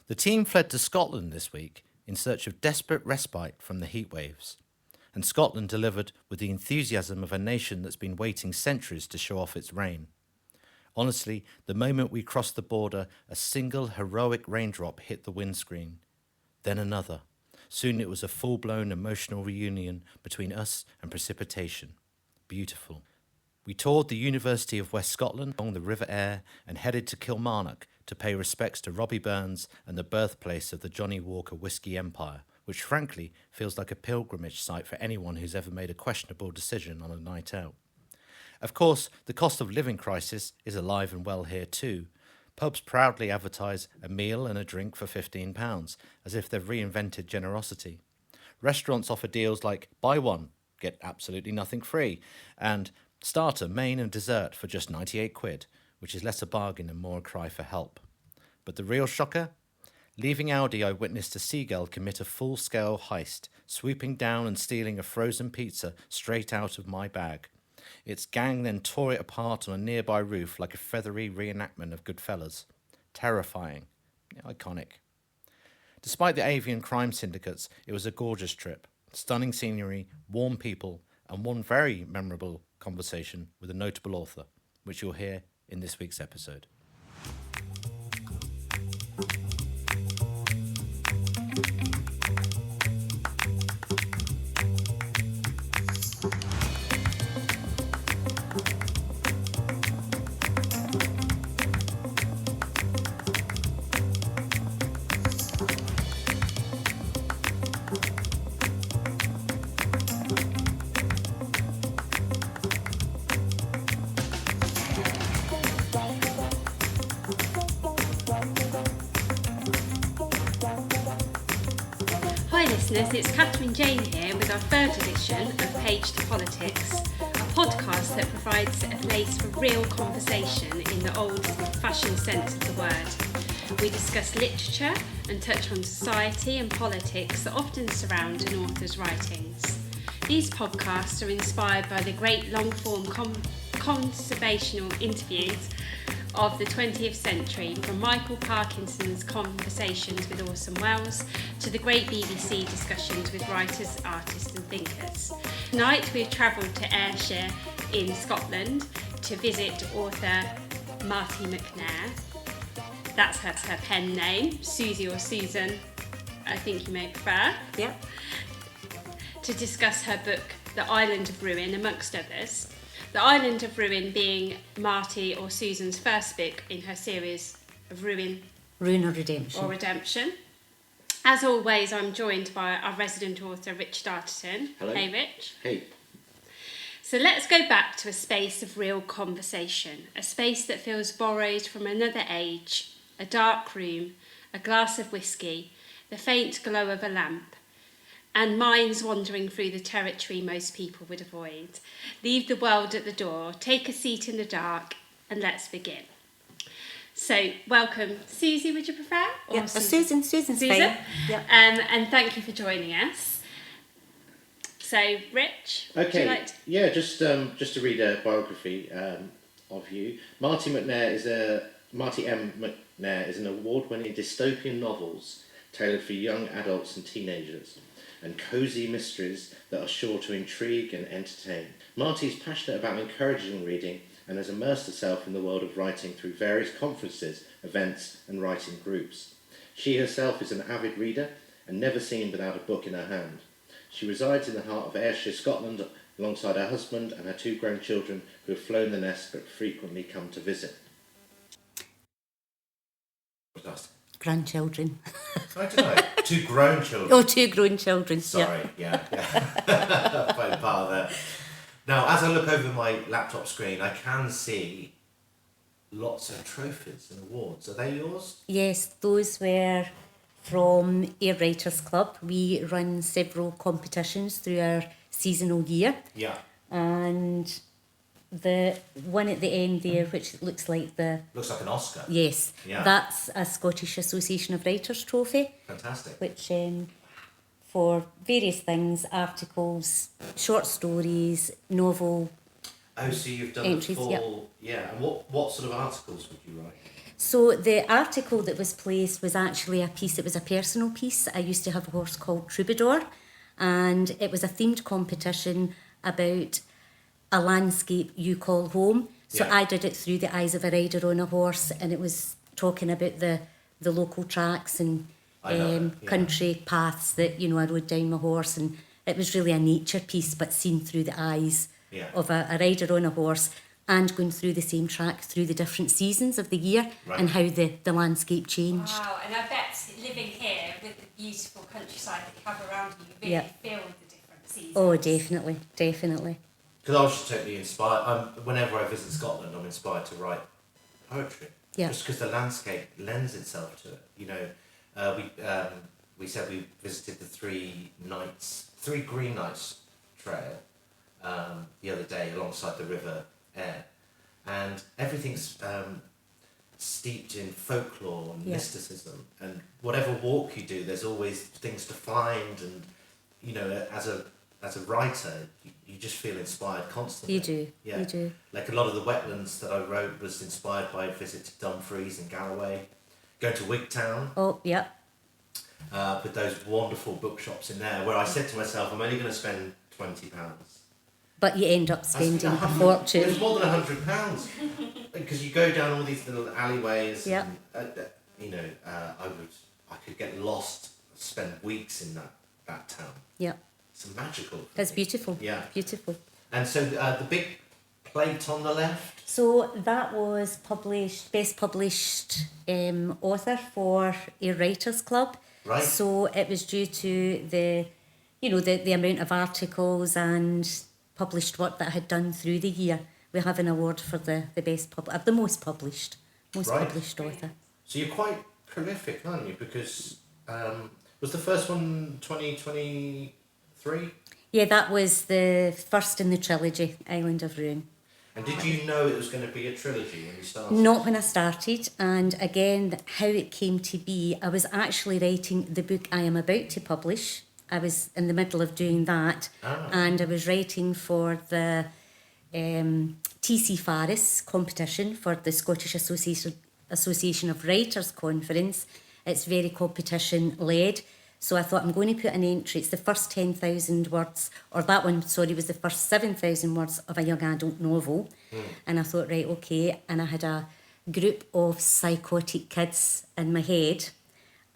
The team fled to Scotland this week in search of desperate respite from the heatwaves. And Scotland delivered with the enthusiasm of a nation that's been waiting centuries to show off its rain. Honestly, the moment we crossed the border, a single heroic raindrop hit the windscreen. Then another. Soon it was a full-blown emotional reunion between us and precipitation. Beautiful. We toured the University of West Scotland along the River Ayr and headed to Kilmarnock to pay respects to Robbie Burns and the birthplace of the Johnny Walker Whisky Empire, which frankly feels like a pilgrimage site for anyone who's ever made a questionable decision on a night out. Of course, the cost of living crisis is alive and well here too. Pubs proudly advertise a meal and a drink for £15, as if they've reinvented generosity. Restaurants offer deals like buy one, get absolutely nothing free, and starter, main and dessert for just 98 quid, which is less a bargain and more a cry for help. But the real shocker? Leaving Aldi, I witnessed a seagull commit a full-scale heist, swooping down and stealing a frozen pizza straight out of my bag. Its gang then tore it apart on a nearby roof like a feathery reenactment of Goodfellas. Terrifying. Iconic. Despite the avian crime syndicates, it was a gorgeous trip. Stunning scenery, warm people, and one very memorable conversation with a notable author, which you'll hear in this week's episode. Hi listeners, it's Kathryn Jane here with our third edition of Page to Politics, a podcast that provides a place for real conversation in the old-fashioned sense of the word. We discuss literature and touch on society and politics that often surround an author's writings. These podcasts are inspired by the great long-form conversational interviews of the 20th century, from Michael Parkinson's conversations with Orson Welles to the great BBC discussions with writers, artists and thinkers. Tonight we've travelled to Ayrshire in Scotland to visit author Marti McNair. That's her pen name, Susie or Susan, I think you may prefer. Yep. To discuss her book, The Island of Ruin, amongst others. The Island of Ruin being Marti or Susan's first book in her series of Ruin or Redemption. As always, I'm joined by our resident author, Richard Arterton. Hello. Hey, Rich. Hey. So let's go back to a space of real conversation, a space that feels borrowed from another age, a dark room, a glass of whiskey, the faint glow of a lamp, and minds wandering through the territory most people would avoid. Leave the world at the door, take a seat in the dark, and let's begin. So, welcome. Susie, would you prefer? Or Susan's Susan? fine. Yep. And thank you for joining us. So, Rich, Okay, would you like to... yeah, just to read a biography of you. Marti M. McNair is an award-winning dystopian novels tailored for young adults and teenagers, and cosy mysteries that are sure to intrigue and entertain. Marti is passionate about encouraging reading and has immersed herself in the world of writing through various conferences, events and writing groups. She herself is an avid reader and never seen without a book in her hand. She resides in the heart of Ayrshire, Scotland, alongside her husband and her two grown children who have flown the nest but frequently come to visit. Grandchildren. I don't know. Two grown children. Oh, two grown children. Sorry, yeah. Part of that. Now, as I look over my laptop screen, I can see lots of trophies and awards. Are they yours? Yes, those were from Ayr Writers Club. We run several competitions through our seasonal year. Yeah. And the one at the end there, which looks like Looks like an Oscar. Yes. Yeah. That's a Scottish Association of Writers trophy. Fantastic. Which for various things, articles, short stories, novel. Oh, so you've done entries, the full... Yeah. And what sort of articles would you write? So the article that was placed was actually a piece, it was a personal piece. I used to have a horse called Troubadour, and it was a themed competition about a landscape you call home. So Yeah. I did it through the eyes of a rider on a horse, and it was talking about the local tracks and I know that, yeah. country paths that, you know, I rode down my horse, and it was really a nature piece, but seen through the eyes Yeah. of a rider on a horse, and going through the same track through the different seasons of the year, Right. and how the landscape changed. Wow, and I bet living here with the beautiful countryside that you have around you, you really Yeah. feel the different seasons. Oh, definitely, definitely. Because I was just totally inspired. Whenever I visit Scotland, I'm inspired to write poetry. Yeah. Just because the landscape lends itself to it. You know, we said we visited the Three Green Nights trail the other day alongside the River Ayr, and everything's steeped in folklore and Yeah. mysticism. And whatever walk you do, there's always things to find. And you know, as a writer, you just feel inspired constantly. You do, Yeah. you do. Like a lot of the wetlands that I wrote was inspired by a visit to Dumfries and Galloway, going to Wigtown Oh, yeah. with those wonderful bookshops in there, where I said to myself, I'm only going to spend £20. But you end up I spending spent a It was fortune. more than £100 because you go down all these little alleyways. Yeah. And, you know, I could get lost, spend weeks in that town. Yeah, It's magical. for it's me. beautiful. Yeah. Beautiful. And so the big plate on the left. So that was best published author for Ayr Writers Club. Right. So it was due to the amount of articles and published work that I had done through the year. We have an award for the most published Right. author. So you're quite prolific, aren't you? Because was the first one 2023? Yeah, that was the first in the trilogy, Island of Ruin. And did you know it was going to be a trilogy when you started? Not when I started, and again, how it came to be, I was actually writing the book I am about to publish. I was in the middle of doing that, and I was writing for the TC Faris competition for the Scottish Association of Writers Conference. It's very competition led. So I thought, I'm going to put an entry. It's the first 10,000 words, or that one, sorry, was the first 7,000 words of a young adult novel. And I thought, right, okay. And I had a group of psychotic kids in my head,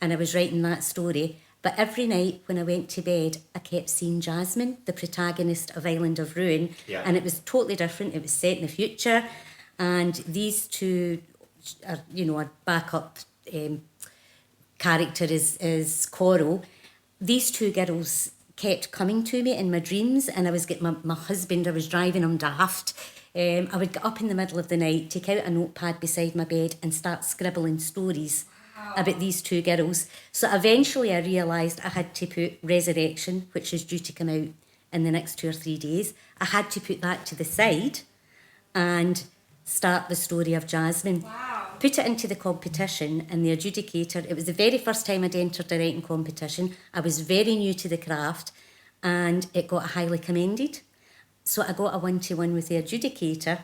and I was writing that story. But every night when I went to bed, I kept seeing Jasmine, the protagonist of Island of Ruin. Yeah. And it was totally different. It was set in the future. And these two, are, you know, a backup character is Coral. These two girls kept coming to me in my dreams, and I was getting my husband, I was driving him daft. I would get up in the middle of the night, take out a notepad beside my bed and start scribbling stories about these two girls. So eventually I realised I had to put Resurrection, which is due to come out in the next 2 or 3 days. I had to put that to the side and start the story of Jasmine. Wow. Put it into the competition, and the adjudicator, it was the very first time I'd entered a writing competition. I was very new to the craft, and it got highly commended. So I got a 1-to-1 with the adjudicator,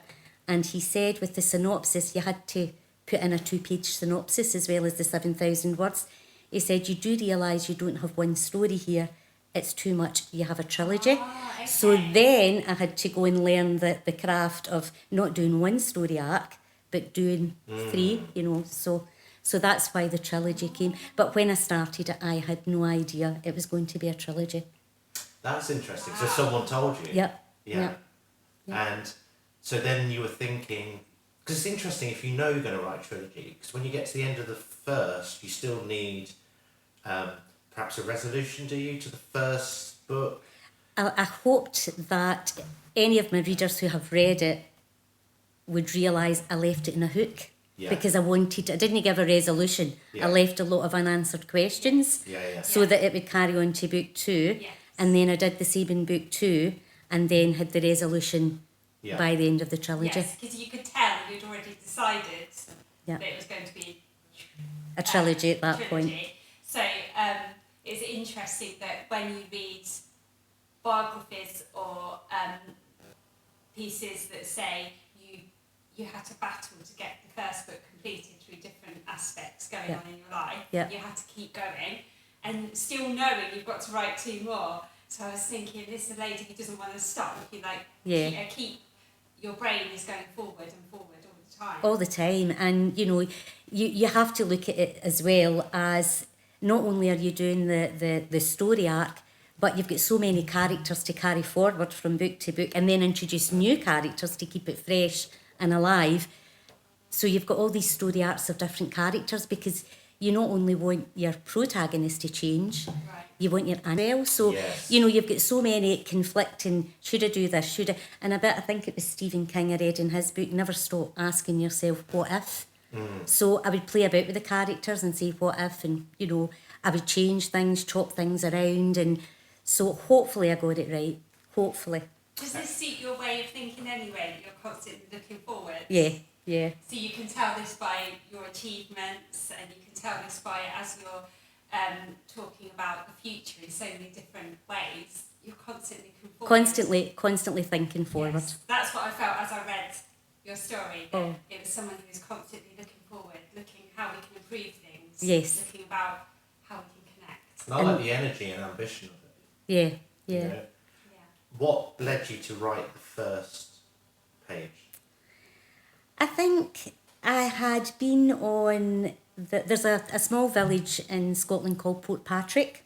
and he said with the synopsis, you had to put in a 2-page synopsis as well as the 7,000 words. He said, you do realise you don't have one story here. It's too much. You have a trilogy. Okay. So then I had to go and learn the craft of not doing one story arc, but doing 3, you know. So that's why the trilogy came. But when I started it, I had no idea it was going to be a trilogy. That's interesting. So someone told you? Yep. Yeah. Yep. And so then you were thinking, because it's interesting if you know you're going to write a trilogy, because when you get to the end of the first, you still need perhaps a resolution, do you, to the first book? I hoped that any of my readers who have read it would realise I left it in a hook. Yeah. Because I didn't give a resolution. Yeah. I left a lot of unanswered questions Yeah. so that it would carry on to book 2. Yes. And then I did the same in book 2, and then had the resolution Yeah. by the end of the trilogy. Yes, because you could tell you'd already decided Yeah. that it was going to be A trilogy at that trilogy. point. So it's interesting that when you read biographies or pieces that say you had to battle to get the first book completed through different aspects going Yeah. on in your life. Yeah. You had to keep going, and still knowing you've got to write 2 more. So I was thinking, this is a lady who doesn't want to stop. You keep your brain is going forward and forward all the time. All the time. And, you have to look at it as well as not only are you doing the story arc, but you've got so many characters to carry forward from book to book, and then introduce new characters to keep it fresh and alive. So you've got all these story arcs of different characters, because you not only want your protagonist to change, Right. you want your well. So, Yes. you've got so many conflicting, should I do this, should I? And I think it was Stephen King I read in his book, never stop asking yourself, what if? So I would play about with the characters and say, what if? And, I would change things, chop things around. And so hopefully I got it right. Hopefully. Does this suit your way of thinking anyway? You're constantly looking forward. Yeah. So you can tell this by your achievements, and you can tell this by as you're talking about the future in so many different ways. You're constantly looking forward. Constantly thinking forward. Yes, that's what I felt as I read your story. That Oh. It was someone who was constantly looking forward, looking how we can improve things. Yes. Looking about how we can connect. And I like the energy and ambition of it. Yeah. you know. Yeah. What led you to write the first page? I think I had been on... There's a small village in Scotland called Portpatrick,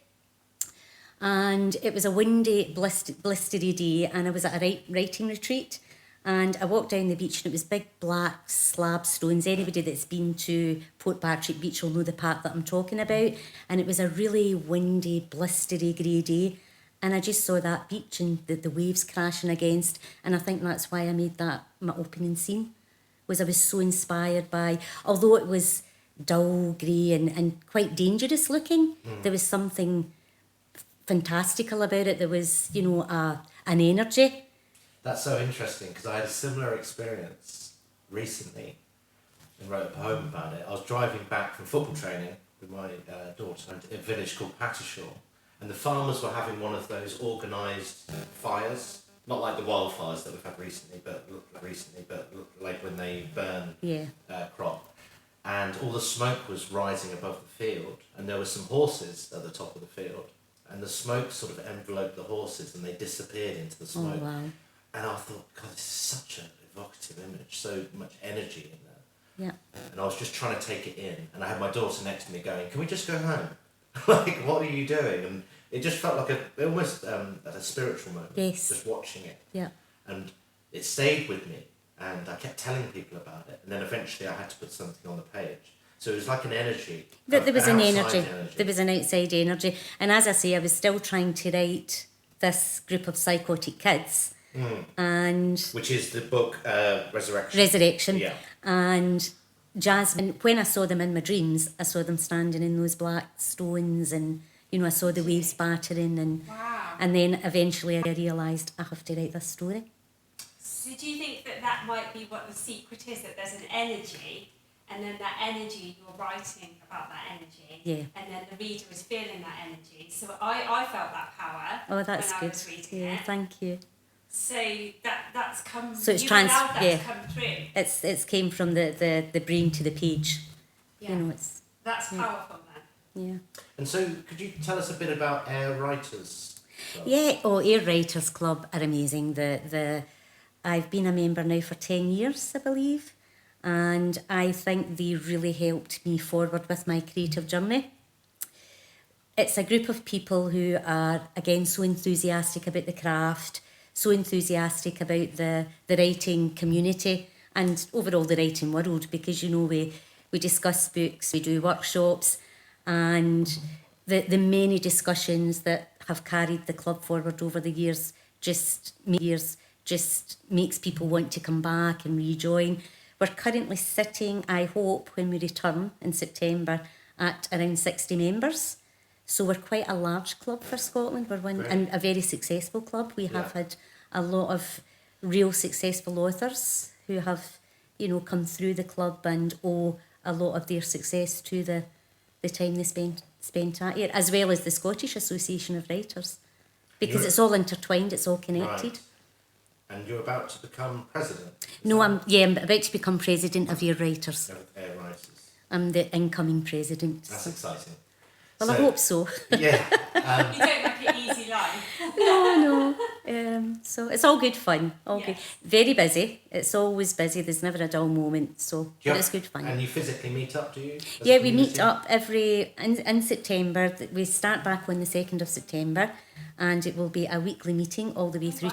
and it was a windy, blistery day, and I was at a writing retreat, and I walked down the beach, and it was big black slab stones. Anybody that's been to Portpatrick Beach will know the part that I'm talking about, and it was a really windy, blistery grey day, and I just saw that beach and the waves crashing against, and I think that's why I made that my opening scene, was I was so inspired by, although it was dull grey and quite dangerous looking, there was something fantastical about it. There was, an energy. That's so interesting, because I had a similar experience recently and wrote a poem about it. I was driving back from football training with my daughter in a village called Patershaw, and the farmers were having one of those organised fires, not like the wildfires that we've had recently, but like when they burn crop. And all the smoke was rising above the field, and there were some horses at the top of the field, and the smoke sort of enveloped the horses, and they disappeared into the smoke. Oh, wow. And I thought, God, this is such an evocative image, so much energy in there. Yeah. And I was just trying to take it in, and I had my daughter next to me going, "Can we just go home? Like, what are you doing?" And it just felt like almost a spiritual moment. Yes. Just watching it. Yeah. And it stayed with me, and I kept telling people about it, and then eventually I had to put something on the page. So it was like an energy. There was an outside energy. There was an outside energy. And as I say, I was still trying to write this group of psychotic kids. And Which is the book Resurrection. Resurrection. Yeah. And Jasmine, when I saw them in my dreams, I saw them standing in those black stones, and I saw the waves battering, and Wow. and then eventually I realised I have to write this story. So do you think that might be what the secret is, that there's an energy, and then that energy, you're writing about that energy, Yeah. and then the reader is feeling that energy. So I felt that power Oh, that's when good. I was reading Yeah, it. thank you. So that's come, So it's you've allowed that yeah. to come through. It's came from the brain to the page. Yeah. It's That's powerful then. yeah. And so, could you tell us a bit about Ayr Writers Club? Yeah, Ayr Writers Club are amazing. I've been a member now for 10 years, I believe, and I think they really helped me forward with my creative journey. It's a group of people who are, again, so enthusiastic about the craft, so enthusiastic about the writing community and overall the writing world, because, we discuss books, we do workshops, and the many discussions that have carried the club forward over the years just makes people want to come back and rejoin. We're currently sitting, I hope, when we return in September, at around 60 members. So we're quite a large club for Scotland. We're one, and a very successful club. We have had a lot of real successful authors who have, come through the club and owe a lot of their success to the time they spent at here, as well as the Scottish Association of Writers, because it's all intertwined, it's all connected. Right. And you're about to become president? No, I'm about to become president of Ayr Writers. Of Ayr Writers. I'm the incoming president. That's so. exciting. Well, I hope so. Yeah. You don't like an easy life. No. So it's all good fun. All good. Yes. Very busy. It's always busy. There's never a dull moment. So but it's good fun. And you physically meet up, do you? as a Yeah, we community? meet up in September. We start back on the 2nd of September, and it will be a weekly meeting all the way through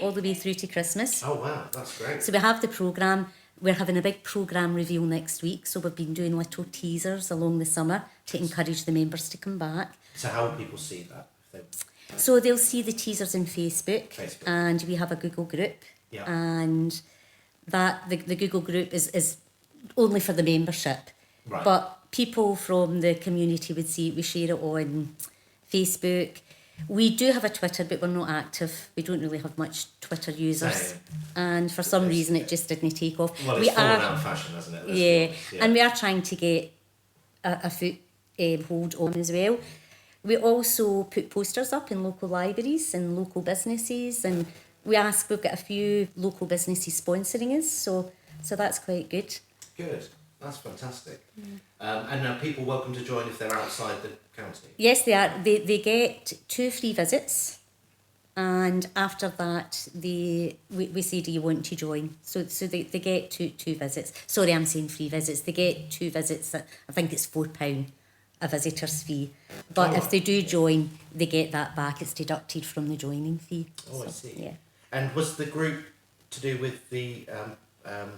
all the way through to Christmas. Oh wow, that's great. So we have the programme. We're having a big programme reveal next week, so we've been doing little teasers along the summer to encourage the members to come back. So how will people see that? So they'll see the teasers on Facebook. And we have a Google group. Yeah. And that the Google group is only for the membership. Right. But people from the community would see it. We share it on Facebook. We do have a Twitter, but we're not active. We don't really have much Twitter users. Same. And for some reason it just didn't take off. Well, it's fallen out of fashion, hasn't it? Let's be honest, And we are trying to get a foothold on as well. We also put posters up in local libraries and local businesses, and we've got a few local businesses sponsoring us, so that's quite good. Good. That's fantastic. And are people welcome to join if they're outside the county? Yes, they are. They get 2 free visits, and after that, we say, do you want to join? So they get two visits. Sorry, I'm saying free visits. They get 2 visits. I think it's £4 a visitor's fee. But if they do join, they get that back. It's deducted from the joining fee. Oh, I So, see. Yeah. And was the group to do with the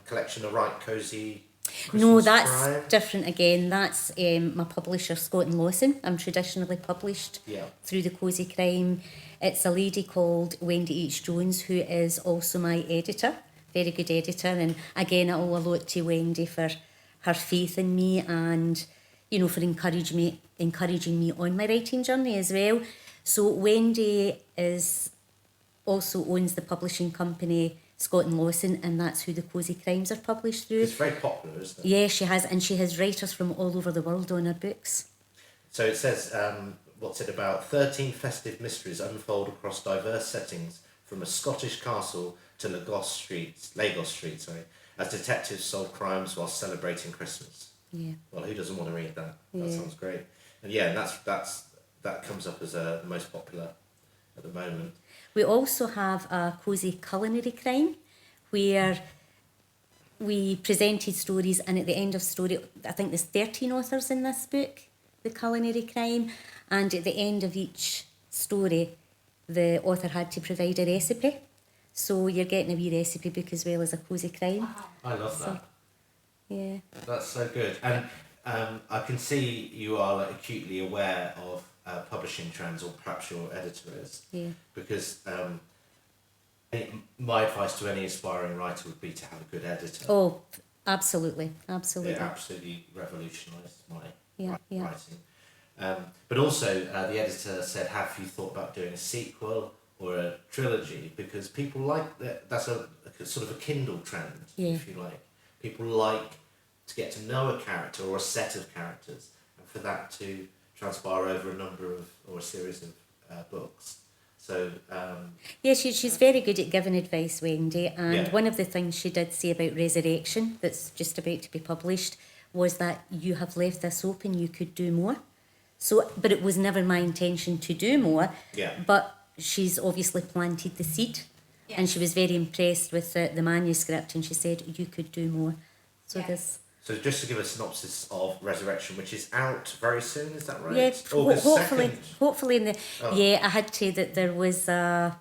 collection of Right Cosy Christmas No, that's Pride? different again. That's my publisher, Scott and Lawson. I'm traditionally published through the Cosy Crime. It's a lady called Wendy H. Jones, who is also my editor, very good editor. And again, I owe a lot to Wendy for her faith in me and, you know, for encouraging me on my writing journey as well. So Wendy also owns the publishing company Scott and Lawson, and that's who the Cosy Crimes are published through. It's very popular, isn't it? Yeah, she has, and she has writers from all over the world on her books. So it says, what's it about? 13 festive mysteries unfold across diverse settings, from a Scottish castle to Lagos Street, as detectives solve crimes while celebrating Christmas. Yeah. Well, who doesn't want to read that? That Yeah. sounds great. And yeah, that comes up as the most popular at the moment. We also have a Cosy Culinary Crime, where we presented stories, and at the end of story, I think there's 13 authors in this book, The Culinary Crime, and at the end of each story, the author had to provide a recipe. So you're getting a wee recipe book as well as a Cosy Crime. Wow. I love that. Yeah. That's so good. And I can see you are acutely aware of publishing trends, or perhaps your editor is. Yeah. Because my advice to any aspiring writer would be to have a good editor. Oh, absolutely. Absolutely. It absolutely revolutionised my Yeah. writing. But also, the editor said, have you thought about doing a sequel or a trilogy? Because people like that. That's a sort of a Kindle trend, if you like. People like to get to know a character or a set of characters, and for that to transpire over a series of books. So yeah, she's very good at giving advice, Wendy. And one of the things she did say about Resurrection, that's just about to be published, was that you have left this open, you could do more. So, but it was never my intention to do more. Yeah. But she's obviously planted the seed, and she was very impressed with the manuscript, and she said you could do more. So this. So just to give a synopsis of Resurrection, which is out very soon, is that right? Yeah, August hopefully, 2nd. hopefully in the I had to that there was I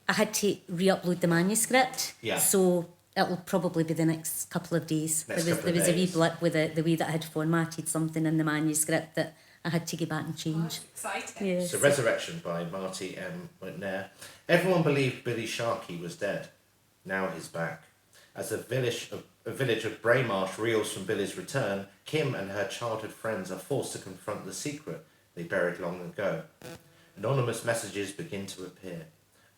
had to re-upload the manuscript. Yeah. So it'll probably be the next couple of days. There was a wee blip with the way that I had formatted something in the manuscript that I had to go back and change. Exciting. Yeah. So Resurrection by Marti M. McNair. Everyone believed Billy Sharkey was dead. Now he's back. As a village of Braymarsh reels from Billy's return, Kim and her childhood friends are forced to confront the secret they buried long ago. Anonymous messages begin to appear.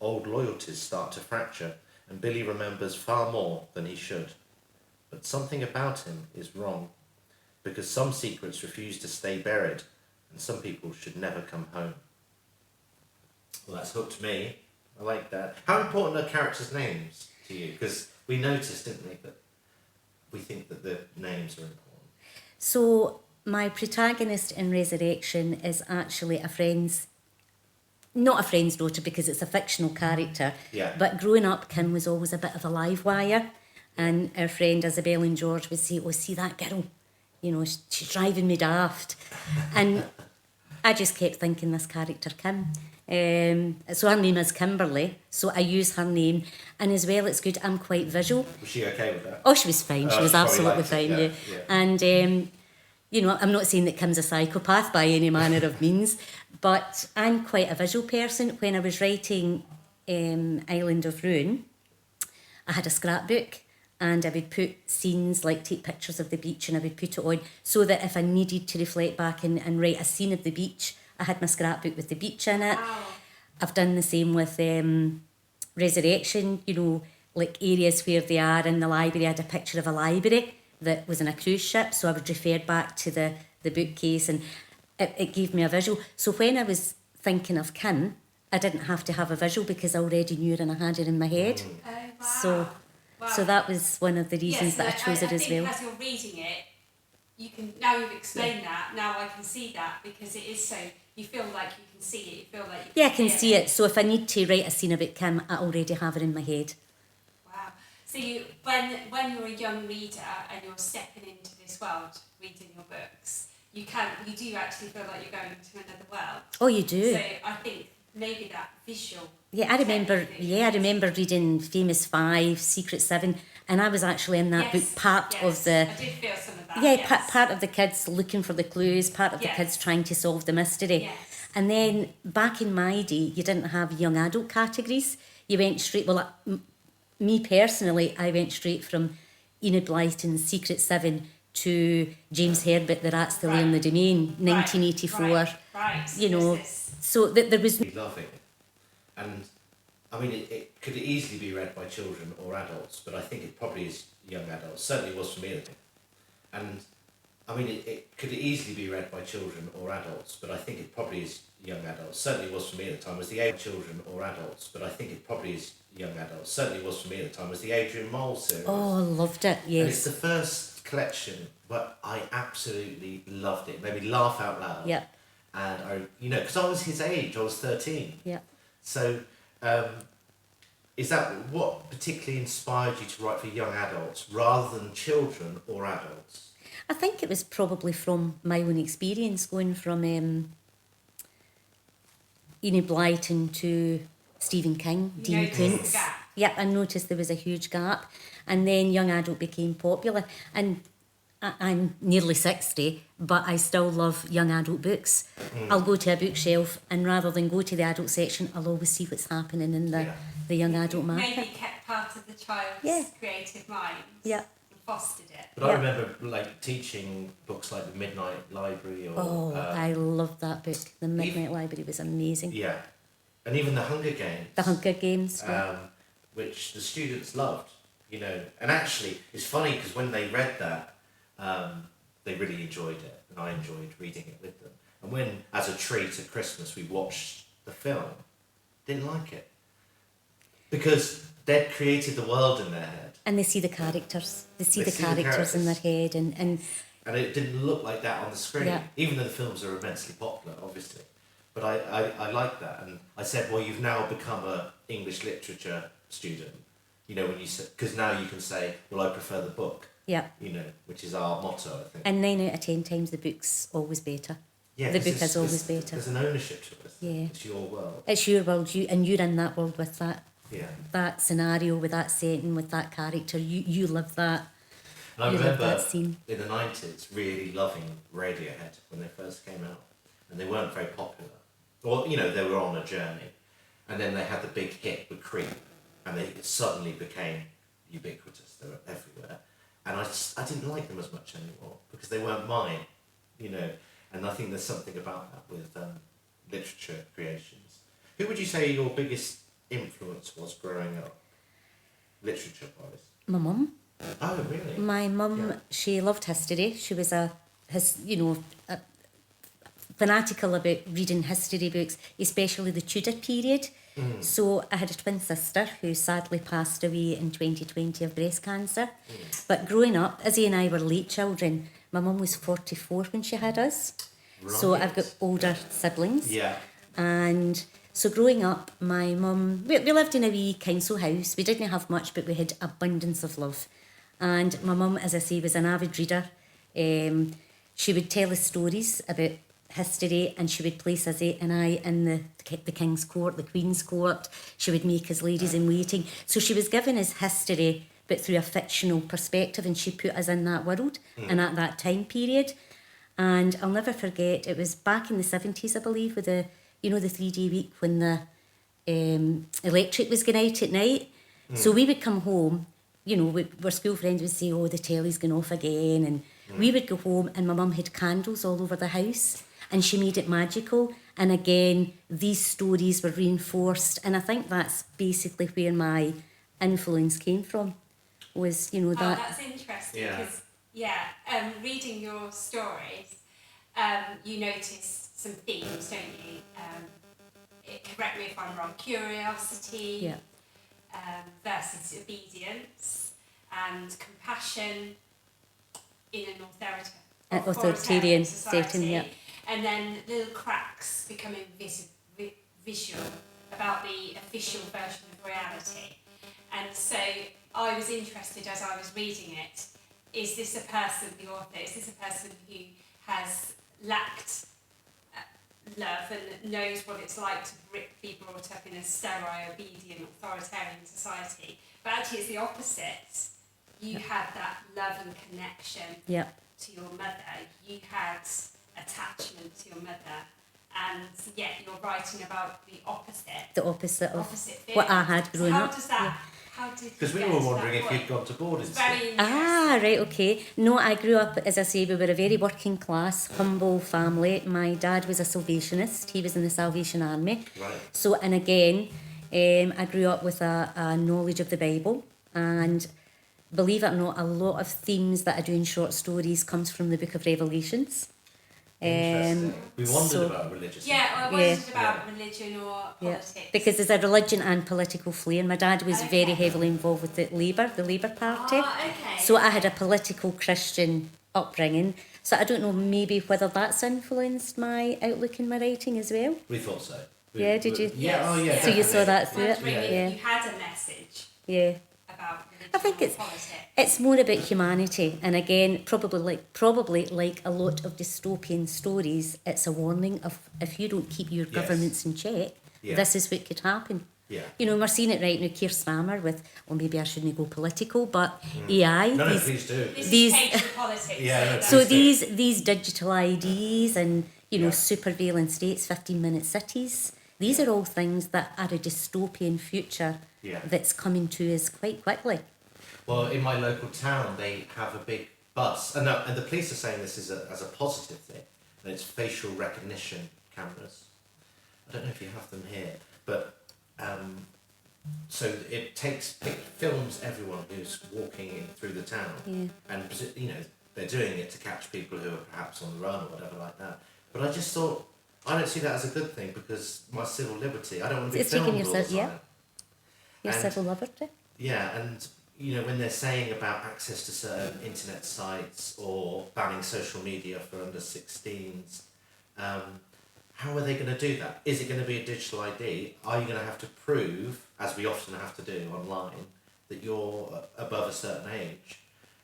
Old loyalties start to fracture, and Billy remembers far more than he should. But something about him is wrong, because some secrets refuse to stay buried, and some people should never come home. Well, that's hooked me. I like that. How important are characters' names to you? Because we noticed, didn't we, that we think that the names are important. So my protagonist in Resurrection is actually not a friend's daughter because it's a fictional character. Yeah. But growing up, Kim was always a bit of a live wire. And our friend Isabel and George would say, "Oh, see that girl? You know, she's driving me daft." And I just kept thinking this character, Kim. So her name is Kimberly, so I use her name. And as well, it's good, I'm quite visual. Was she okay with that? Oh, she was fine. She was absolutely fine, yeah. And, you know, I'm not saying that Kim's a psychopath by any manner of means, but I'm quite a visual person. When I was writing Island of Ruin, I had a scrapbook and I would put scenes, like take pictures of the beach, and I would put it on so that if I needed to reflect back and write a scene of the beach, I had my scrapbook with the beach in it. Wow. I've done the same with Resurrection, you know, like areas where they are in the library. I had a picture of a library that was in a cruise ship, so I would refer back to the bookcase, and it gave me a visual. So when I was thinking of Kim, I didn't have to have a visual because I already knew her and I had her in my head. Oh, wow. So that was one of the reasons that I chose it as well. As you're reading it, you can, now you've explained that, now I can see that, because it is so, you feel like you can see it, you feel like you Yeah, I can see it. So if I need to write a scene about Kim, I already have her in my head. Wow. So when you're a young reader and you're stepping into this world, reading your books, you do actually feel like you're going to another world. Oh, you do? So I think maybe that visual. Yeah, I remember reading Famous Five, Secret Seven, and I was actually in that book, part of the... I did feel some of that, Yeah, part of the kids looking for the clues, part of the kids trying to solve the mystery. Yes. And then back in my day, you didn't have young adult categories. You went straight, me personally, I went straight from Enid Blyton's Secret Seven to James Herbert, The Rats, the Lay on the Domain, 1984. Right. You know, so there was... We love it. And, I mean, it could easily be read by children or adults, but I think it probably is young adults. Certainly was for me. And, I mean, it could easily be read by children or adults, but I think it probably is young adults. Certainly was for me at the time. Was the age children or adults, but I think it probably is young adults. Certainly was for me at the time. Was the Adrian Mole series. Oh, I loved it, yes. And it's the first collection, but I absolutely loved it. It made me laugh out loud. Yep. And because I was his age, I was 13. Yep. So, is that what particularly inspired you to write for young adults rather than children or adults? I think it was probably from my own experience going from Enid Blyton to Stephen King, Dean Koontz. Yep, I noticed there was a huge gap. And then young adult became popular. And I'm nearly 60, but I still love young adult books. I'll go to a bookshelf, and rather than go to the adult section, I'll always see what's happening in the young adult market. Maybe kept part of the child's creative mind. Yeah. And fostered it. But I remember teaching books like The Midnight Library or... I loved that book. The Midnight Library was amazing. Yeah. And even The Hunger Games. The Hunger Games, which the students loved, And actually, it's funny because when they read that, they really enjoyed it, and I enjoyed reading it with them. And when, as a treat at Christmas, we watched the film, didn't like it. Because they'd created the world in their head. And they see the characters. They see the characters in their head. And it didn't look like that on the screen, Yeah. even though the films are immensely popular, obviously. But I like that. And I said, well, you've now become an English literature student. When you say, because now you can say, well, I prefer the book. Yeah. Which is our motto, I think. And 9 out of 10 times the book's always better. Yeah, the book is always better. There's an ownership to it. Yeah. It's your world. It's your world, and you're in that world with that. Yeah. That scenario, with that setting, with that character. You live that. And I you remember live that scene. In the 90s really loving Radiohead when they first came out. And they weren't very popular. Or, they were on a journey. And then they had the big hit with Creep. And they suddenly became ubiquitous. They were everywhere. And I didn't like them as much anymore because they weren't mine, And I think there's something about that with literature creations. Who would you say your biggest influence was growing up, literature-wise? My mum. Oh, really? My mum, she loved history. She was fanatical about reading history books, especially the Tudor period. So I had a twin sister who sadly passed away in 2020 of breast cancer. But growing up, Izzy and I were late children. My mum was 44 when she had us. So I've got older siblings. Yeah. And so growing up, my mum, we lived in a wee council house. We didn't have much, but we had abundance of love. And my mum, as I say, was an avid reader. She would tell us stories about history, and she would place Izzy and I in the King's Court, the Queen's Court. She would make us ladies in waiting. So she was giving us history, but through a fictional perspective, and she put us in that world and at that time period. And I'll never forget, it was back in the 70s, I believe, with the 3-day week when the electric was going out at night. So we would come home, our school friends would say, oh, the telly's going off again. And we would go home, and my mum had candles all over the house, and she made it magical. And again, these stories were reinforced. And I think that's basically where my influence came from, was, that. Oh, that's interesting, because, reading your stories, you notice some themes, don't you? Correct me if I'm wrong, curiosity versus obedience, and compassion in an authoritarian society. setting, And then little cracks becoming visual about the official version of reality. And so I was interested as I was reading it, is this a person, the author, is this a person who has lacked love and knows what it's like to be brought up in a sterile, obedient, authoritarian society? But actually it's the opposite. You had that love and connection to your mother. You had attachment to your mother. And yet you're writing about the opposite. The opposite of feelings. what I had growing up. How did Because we were wondering if you'd gone to boarding school. Very interesting. Ah, right, okay. No, I grew up, as I say, we were a very working class, humble family. My dad was a Salvationist. He was in the Salvation Army. Right. So, and again, I grew up with a knowledge of the Bible. And believe it or not, a lot of themes that I do in short stories comes from the book of Revelations. Interesting. We wondered about religious. Yeah, I wondered about religion or politics. Because there's a religion and political flair. My dad was very heavily involved with the Labour Party. So I had a political Christian upbringing. So I don't know maybe whether that's influenced my outlook in my writing as well. We thought so. Did you? Yeah, oh yeah. So you saw that through it? You had a message about religion I think or politics. it's more about humanity, and again, probably like a lot of dystopian stories, it's a warning of if you don't keep your governments in check, this is what could happen. Yeah. We're seeing it right now. Keir Starmer with, maybe I shouldn't go political, but AI. No, please do. This is politics. So these digital IDs and superveillance states, 15-minute cities. These are all things that are a dystopian future that's coming to us quite quickly. Well, in my local town, they have a big bus, and the police are saying this is as a positive thing, and it's facial recognition cameras. I don't know if you have them here, but so it films everyone who's walking in through the town, and they're doing it to catch people who are perhaps on the run or whatever like that. But I just thought, I don't see that as a good thing, because my civil liberty, I don't want to be filmed all the time. Your civil liberty. Yeah, and when they're saying about access to certain internet sites or banning social media for under 16s, how are they going to do that? Is it going to be a digital ID? Are you going to have to prove, as we often have to do online, that you're above a certain age?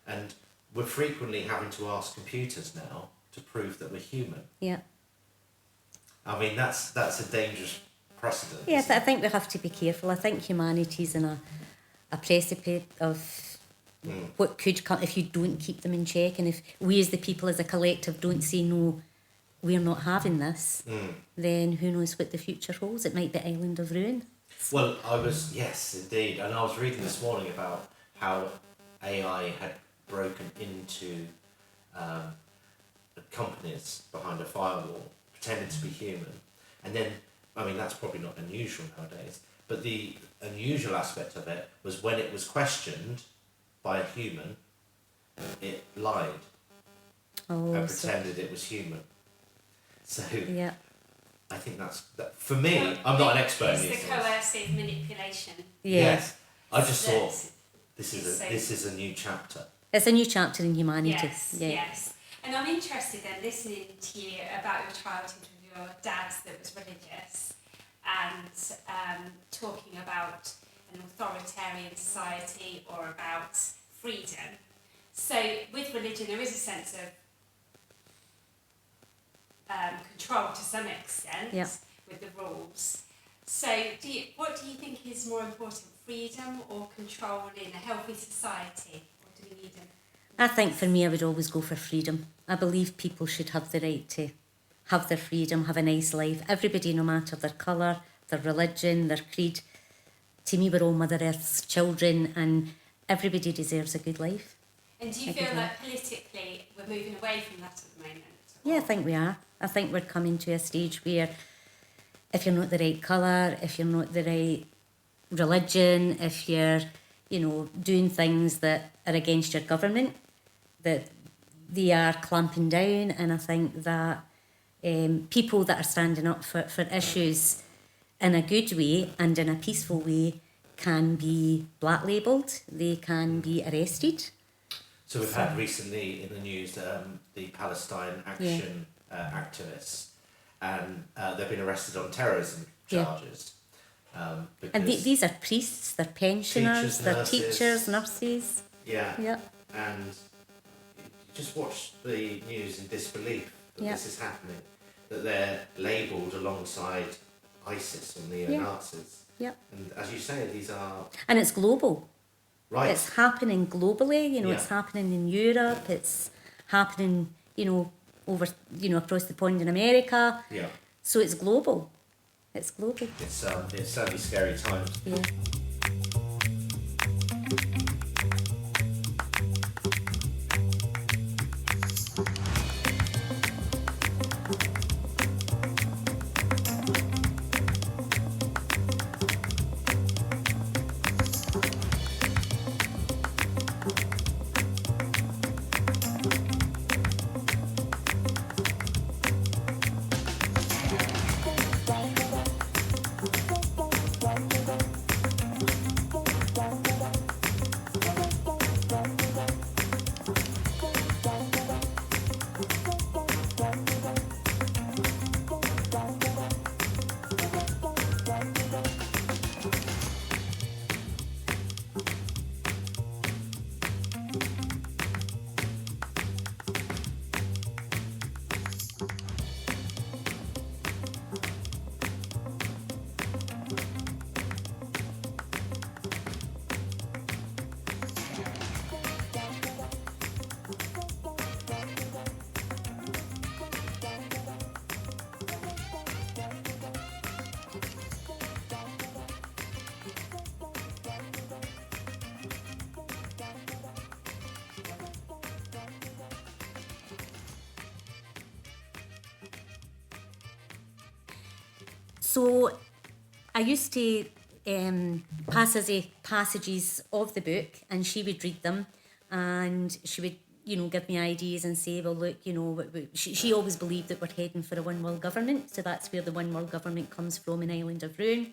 And we're frequently having to ask computers now to prove that we're human. Yeah. I mean, that's a dangerous precedent. Yeah, I think we have to be careful. I think humanity's in a precipice of what could come if you don't keep them in check, and if we as the people, as a collective, don't say no, we're not having this, then who knows what the future holds. It might be island of ruin. Well, yes, indeed. And I was reading this morning about how AI had broken into companies behind a firewall, pretending to be human. And then, I mean, that's probably not unusual nowadays, but the unusual aspect of it was when it was questioned by a human, it lied and pretended it was human. So I think for me, I'm not an expert in It's these the things. coercive manipulation. Yes. I just thought This this is a new chapter. It's a new chapter in humanity. Yes, yes. And I'm interested then, listening to you about your childhood with your dad that was religious and talking about an authoritarian society or about freedom. So with religion, there is a sense of control to some extent with the rules. So what do you think is more important, freedom or control in a healthy society? Or do we need them? I think for me, I would always go for freedom. I believe people should have the right to have their freedom, have a nice life. Everybody, no matter their colour, their religion, their creed. To me, we're all Mother Earth's children and everybody deserves a good life. And do you feel like politically we're moving away from that at the moment? Yeah, I think we are. I think we're coming to a stage where if you're not the right colour, if you're not the right religion, if you're, doing things that are against your government, that they are clamping down. And I think that people that are standing up for issues in a good way and in a peaceful way can be black-labelled, they can be arrested. So we've had recently in the news the Palestine Action activists, and they've been arrested on terrorism charges. And these are priests, they're pensioners, they're teachers, nurses. Yeah. And just watch the news in disbelief that this is happening, that they're labelled alongside ISIS and neo-Nazis. Yeah. And as you say, these are... And it's global. Right. It's happening globally, it's happening in Europe, it's happening, over, across the pond in America. Yeah. So it's global. It's global. It's certainly scary times. Yeah. So I used to pass us passages of the book, and she would read them, and she would, give me ideas and say, well, look, she always believed that we're heading for a one world government, so that's where the one world government comes from, in Island of Ruin.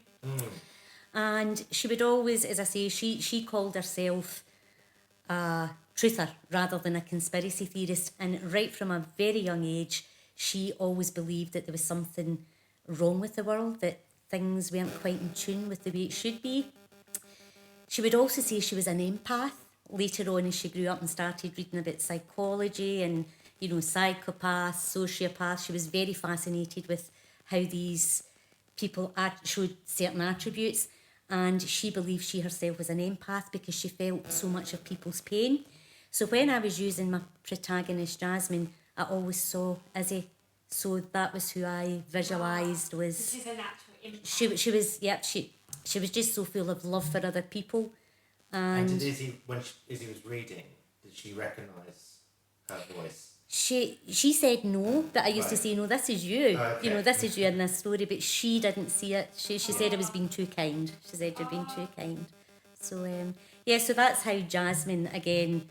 And she would always, as I say, she called herself a truther rather than a conspiracy theorist, and right from a very young age, she always believed that there was something wrong with the world, that things weren't quite in tune with the way it should be. She would also say she was an empath later on as she grew up and started reading about psychology and, psychopaths, sociopaths. She was very fascinated with how these people showed certain attributes, and she believed she herself was an empath because she felt so much of people's pain. So when I was using my protagonist Jasmine, I always saw Izzy. So that was who I visualised was... This is a natural impact. She was just so full of love for other people. And did Izzy, when Izzy was reading, did she recognise her voice? She said no, but I used to say, no, this is you. Okay. This is you in this story, but she didn't see it. She said I was being too kind. She said you're being too kind. So, so that's how Jasmine, again,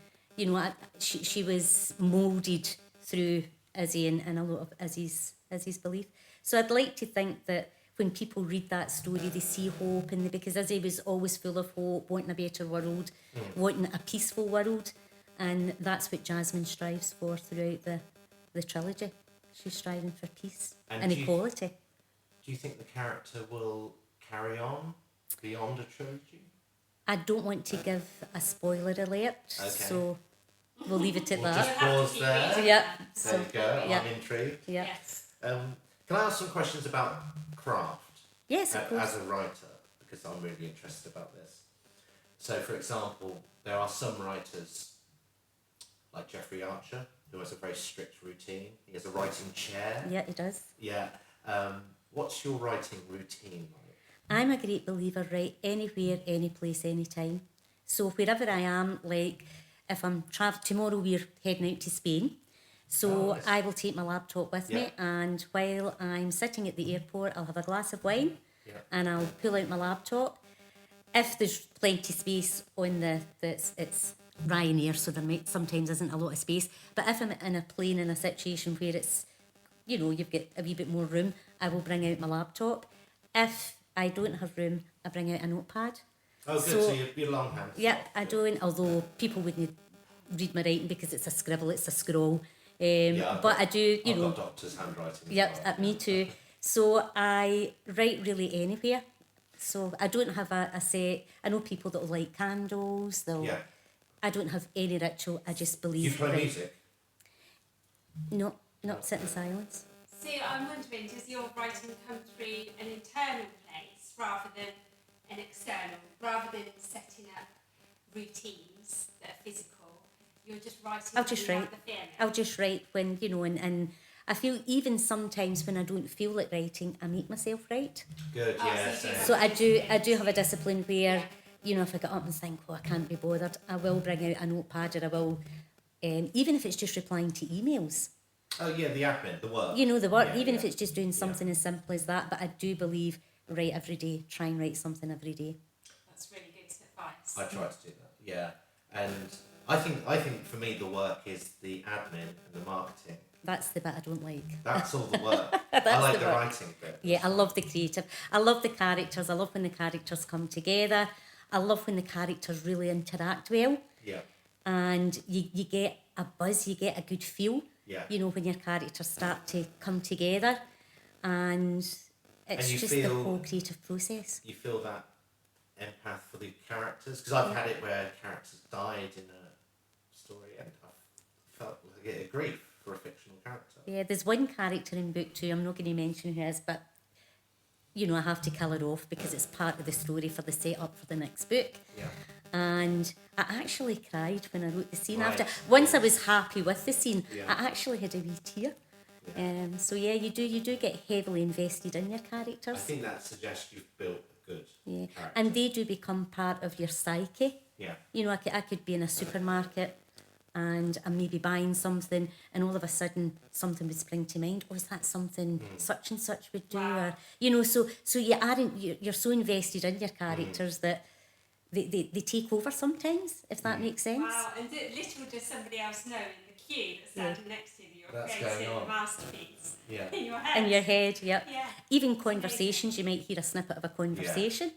she was moulded through Izzy and a lot of Izzy's belief. So I'd like to think that when people read that story, they see hope, and because Izzy was always full of hope, wanting a better world, wanting a peaceful world, and that's what Jasmine strives for throughout the trilogy. She's striving for peace and equality. Do you think the character will carry on beyond a trilogy? I don't want to give a spoiler alert, so we'll leave it at We'll that. just pause there. Yeah. There you go. Yeah. I'm intrigued. Yeah. Yes. Can I ask some questions about craft? Yes, of course. As a writer, because I'm really interested about this. So, for example, there are some writers, like Jeffrey Archer, who has a very strict routine. He has a writing chair. Yeah, he does. Yeah. What's your writing routine like? I'm a great believer, right? Anywhere, any place, anytime. So wherever I am, like if I'm tomorrow we're heading out to Spain. So nice. I will take my laptop with me, and while I'm sitting at the airport, I'll have a glass of wine, and I'll pull out my laptop. If there's plenty of space on it's Ryanair, so there sometimes isn't a lot of space. But if I'm in a plane in a situation where it's, you've got a wee bit more room, I will bring out my laptop. If I don't have room, I bring out a notepad. Oh, good. So you're longhand. Yeah, I don't. Although people wouldn't read my writing because it's a scribble, it's a scroll. But I do, I've got doctor's handwriting. Yep, me too. So I write really anywhere. So I don't have a set. I know people that like candles. I don't have any ritual. I just believe. You play music? No, not sit in silence. So I'm wondering, does your writing come through an internal place rather than an external, rather than setting up routines that are physical? You're just writing. I'll just write. The feeling. I'll just write when and I feel even sometimes when I don't feel like writing, I make myself write. Good, yeah. So I do have a discipline where, if I get up and think, I can't be bothered, I will bring out a notepad, or I will, even if it's just replying to emails. Oh yeah, the admin, the work. The work, even if it's just doing something as simple as that. But I do believe write every day, try and write something every day. That's really good advice. I try to do that, yeah. And I think for me the work is the admin and the marketing. That's the bit I don't like. That's all the work. I like the writing bit. Yeah, I love the creative. I love the characters. I love when the characters come together. I love when the characters really interact well. Yeah. And you get a buzz, you get a good feel. Yeah. When your characters start to come together. And it's just the whole creative process. You feel that empath for the characters? Because I've had it where characters died in a story and I felt like a grief for a fictional character. Yeah, there's one character in book 2, I'm not going to mention who it is, but I have to kill her off because it's part of the story for the setup for the next book. Yeah. And I actually cried when I wrote the scene. Right. After once I was happy with the scene, Yeah. I actually had a wee tear. Yeah. So yeah, you do get heavily invested in your characters. I think that suggests you've built a good character. And they do become part of your psyche. Yeah. I could be in a supermarket and I'm maybe buying something, and all of a sudden something would spring to mind. Oh, is that something such and such would do? Wow. Or so you're so invested in your characters that they take over sometimes, if that makes sense. Wow, and little does somebody else know in the queue that's standing next to you, you're That's creating going on. a masterpiece Yeah. in your head. In your head, yep. Yeah. Even conversations, you might hear a snippet of a conversation,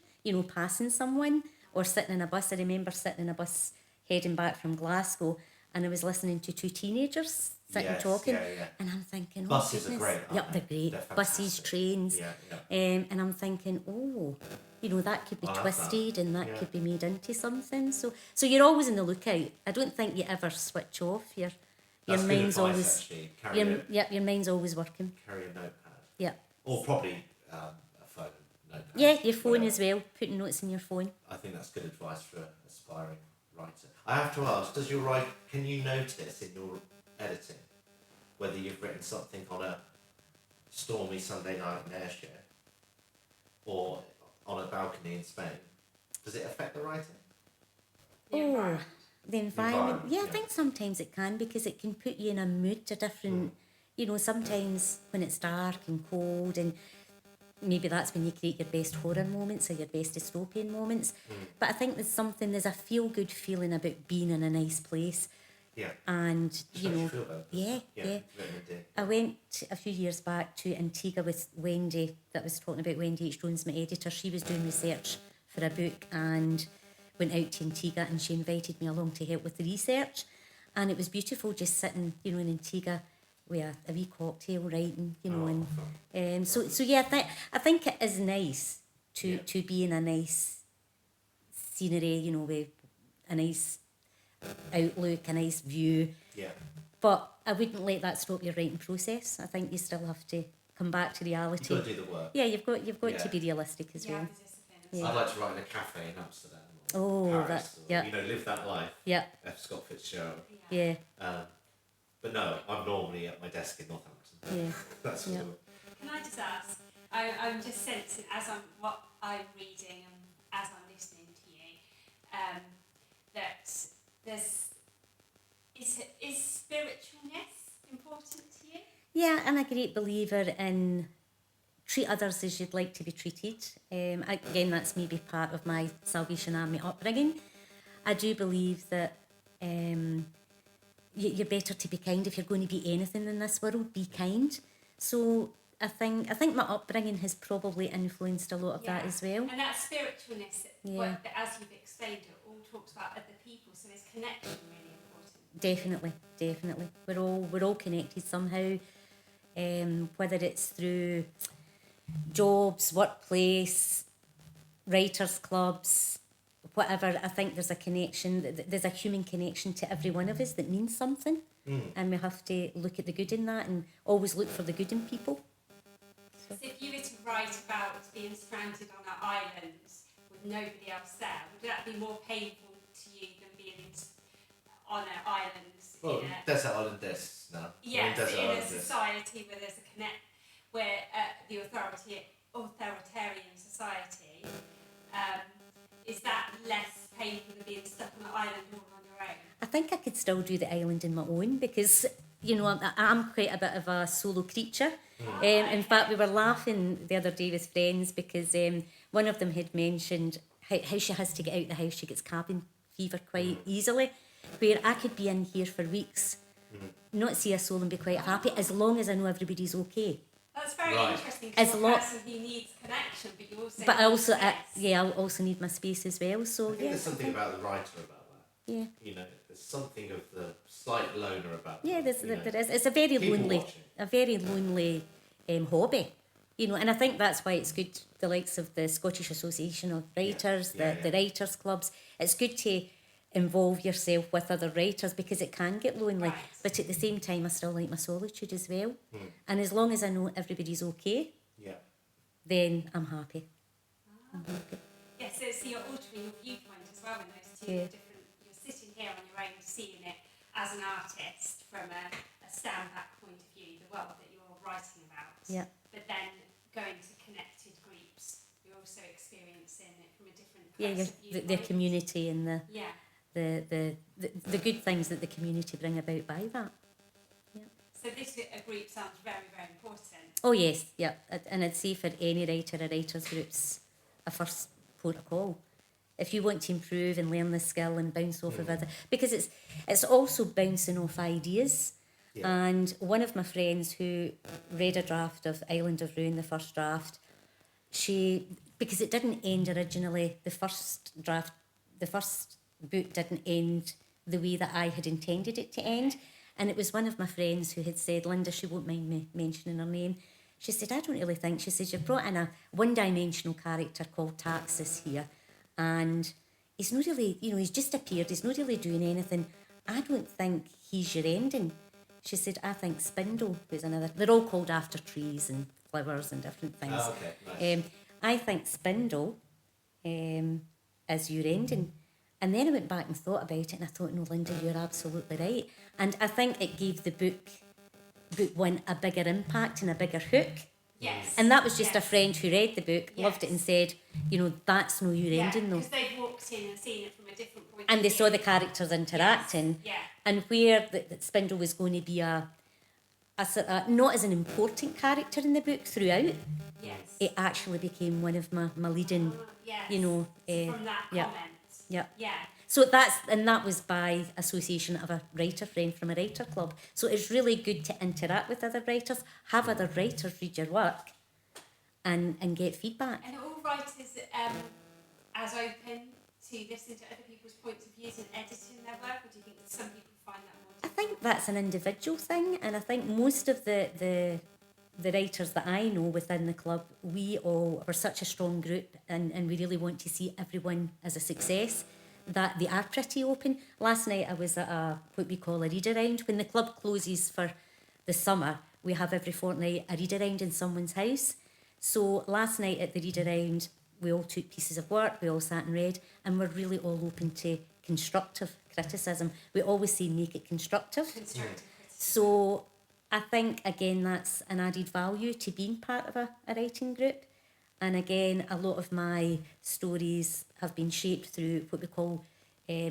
passing someone or sitting in a bus. I remember sitting in a bus heading back from Glasgow, and I was listening to 2 teenagers sitting talking, and I'm thinking, Buses goodness. are great, aren't Yep, they? they're great. They're Buses, fantastic. trains. Yeah. And I'm thinking, that could be I love twisted that. and that Yeah. could be made into something. So you're always on the lookout. I don't think you ever switch off. Your That's good mind's advice, always actually. your mind's always working. Carry a notepad. Yeah. Or probably a phone notepad. Yeah, your phone Whatever. as well. Putting notes in your phone. I think that's good advice for an aspiring writer. I have to ask, can you notice in your editing whether you've written something on a stormy Sunday night in Ayrshire or on a balcony in Spain? Does it affect the writing? The environment. The environment. Yeah, I yeah. think sometimes it can, because it can put you in a mood, a different, sometimes when it's dark and cold, and maybe that's when you create your best horror moments or your best dystopian moments. But I think there's a feel-good feeling about being in a nice place. Yeah. And, Which you makes know, you feel better, yeah, doesn't it? yeah. Written a dig. I went a few years back to Antigua with Wendy, that was talking about Wendy H. Jones, my editor. She was doing research for a book and went out to Antigua, and she invited me along to help with the research. And it was beautiful just sitting, you know, in Antigua with a wee cocktail writing, you know. So yeah, I think it is nice to be in a nice scenery, you know, with a nice outlook, a nice view. Yeah. But I wouldn't let that stop your writing process. I think you still have to come back to reality. You've got to do the work. Yeah, you've got Yeah. to be realistic as well. Yeah. I'd like to write in a cafe in Amsterdam or Oh, Paris, that- or, you know, live that life. Yeah, F. Scott Fitzgerald. yeah, But no, I'm normally at my desk in Northampton. yeah. That's Yeah. cool. Can I just ask? I'm just sensing as what I'm reading and as I'm listening to you, that is spiritualness important to you? Yeah, I'm a great believer in treat others as you'd like to be treated. Again, that's maybe part of my Salvation Army upbringing. I do believe that you're better to be kind. If you're going to be anything in this world, be kind. So I think my upbringing has probably influenced a lot of that as well. And that spiritualness, that as you've explained it, all talks about other people. So is connection really important? Definitely. We're all connected somehow. Whether it's through jobs, workplace, writers' clubs, whatever, I think there's a connection, there's a human connection to every one of us that means something. And we have to look at the good in that and always look for the good in people. So if you were to write about being stranded on an island with nobody else there, would that be more painful to you than being on an island? Well, desert island desks now. Yes, desert in a island desks. society where there's a where the authoritarian society, is that less painful than being stuck on an island all on your own? I think I could still do the island on my own because, you know, I'm quite a bit of a solo creature. In fact, we were laughing the other day with friends because one of them had mentioned how she has to get out the house. She gets cabin fever quite easily, where I could be in here for weeks, not see a soul and be quite happy as long as I know everybody's okay. That's very Right. interesting because you're a person who needs connection, but you also But I also, need space. I also need my space as well. So I think there's something about the writer about that. Yeah. You know, there's something of the slight loner about Yeah, that, you know. there is. It's a very People lonely, watching. hobby, you know, and I think that's why it's good. The likes of the Scottish Association of Writers, the Writers Clubs. It's good to involve yourself with other writers because it can get lonely. Right. But at the same time, I still like my solitude as well. And as long as I know everybody's okay, Yeah. then I'm happy. I'm happy. Yeah, so you're altering your viewpoint as well in those two Yeah. different. You're sitting here on your own, seeing it as an artist from a stand-back point of view, the world that you're writing about. Yeah. But then going to connected groups, you're also experiencing it from a different Yeah, place of the viewpoint. community and the Yeah. the good things that the community bring about by that. So this group sounds very, very important. Oh yes, yeah, and I'd say for any writer, a writers group's a first port of call. If you want to improve and learn the skill and bounce off of other, because it's also bouncing off ideas. Yeah. And one of my friends who read a draft of Island of Ruin, the first draft, because it didn't end originally, the first book didn't end the way that I had intended it to end. And it was one of my friends who had said, Linda, she won't mind me mentioning her name. She said, I don't really think. She says, you've brought in a one-dimensional character called Taxis here. And he's not really, he's just appeared. He's not really doing anything. I don't think he's your ending. She said, I think Spindle, who's another, they're all called after trees and flowers and different things. Oh, okay, nice. I think Spindle is your ending. And then I went back and thought about it and I thought, no, Linda, you're absolutely right. And I think it gave the book one a bigger impact and a bigger hook. Yes. And that was just a Yes. friend who read the book, loved it and said, that's no your Yeah, ending though. because they've walked in and seen it from a different point And of they view. saw the characters interacting. Yeah. And where the Spindle was going to be a sort of, not as an important character in the book throughout, Yes. it actually became one of my leading, Yes. you know, from that yeah. comment. Yeah. Yeah. So that was by association of a writer friend from a writer club. So it's really good to interact with other writers, have other writers read your work, and get feedback. And are all writers as open to listening to other people's points of views and editing their work, or do you think some people find that more I think that's an individual thing, and I think most of the writers that I know within the club, we're such a strong group, and we really want to see everyone as a success, that they are pretty open. Last night I was at what we call a read around. When the club closes for the summer, we have every fortnight a read around in someone's house. So last night at the read around, we all took pieces of work, we all sat and read, and we're really all open to constructive criticism. We always say make it constructive. So I think, again, that's an added value to being part of a writing group. And again, a lot of my stories have been shaped through what we call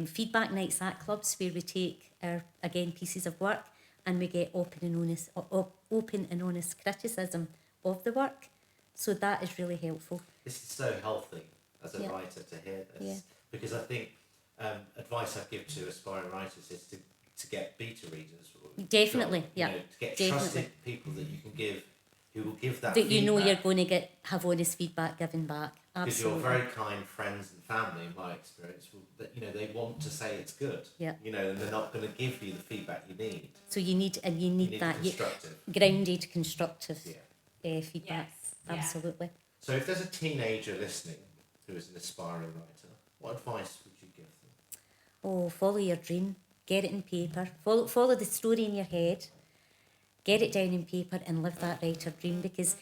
feedback nights at clubs, where we take our, again, pieces of work and we get open and honest criticism of the work. So that is really helpful. This is so healthy as a Yeah. writer to hear this, Yeah. because I think advice I give to aspiring writers is to get beta readers. Definitely, You yeah, know, to get definitely. trusted people that you can give, who will give that That you know feedback. you're going to have honest feedback given back. Because your Absolutely. very kind friends and family, in my experience, they want to say it's good. Yeah. And they're not going to give you the feedback you need. So you need that constructive. grounded, constructive Yeah. feedback. Yes, yeah. Absolutely. So if there's a teenager listening who is an aspiring writer, what advice would you give them? Oh, follow your dream. Get it in paper. Follow the story in your head. Get it down in paper and live that writer dream, because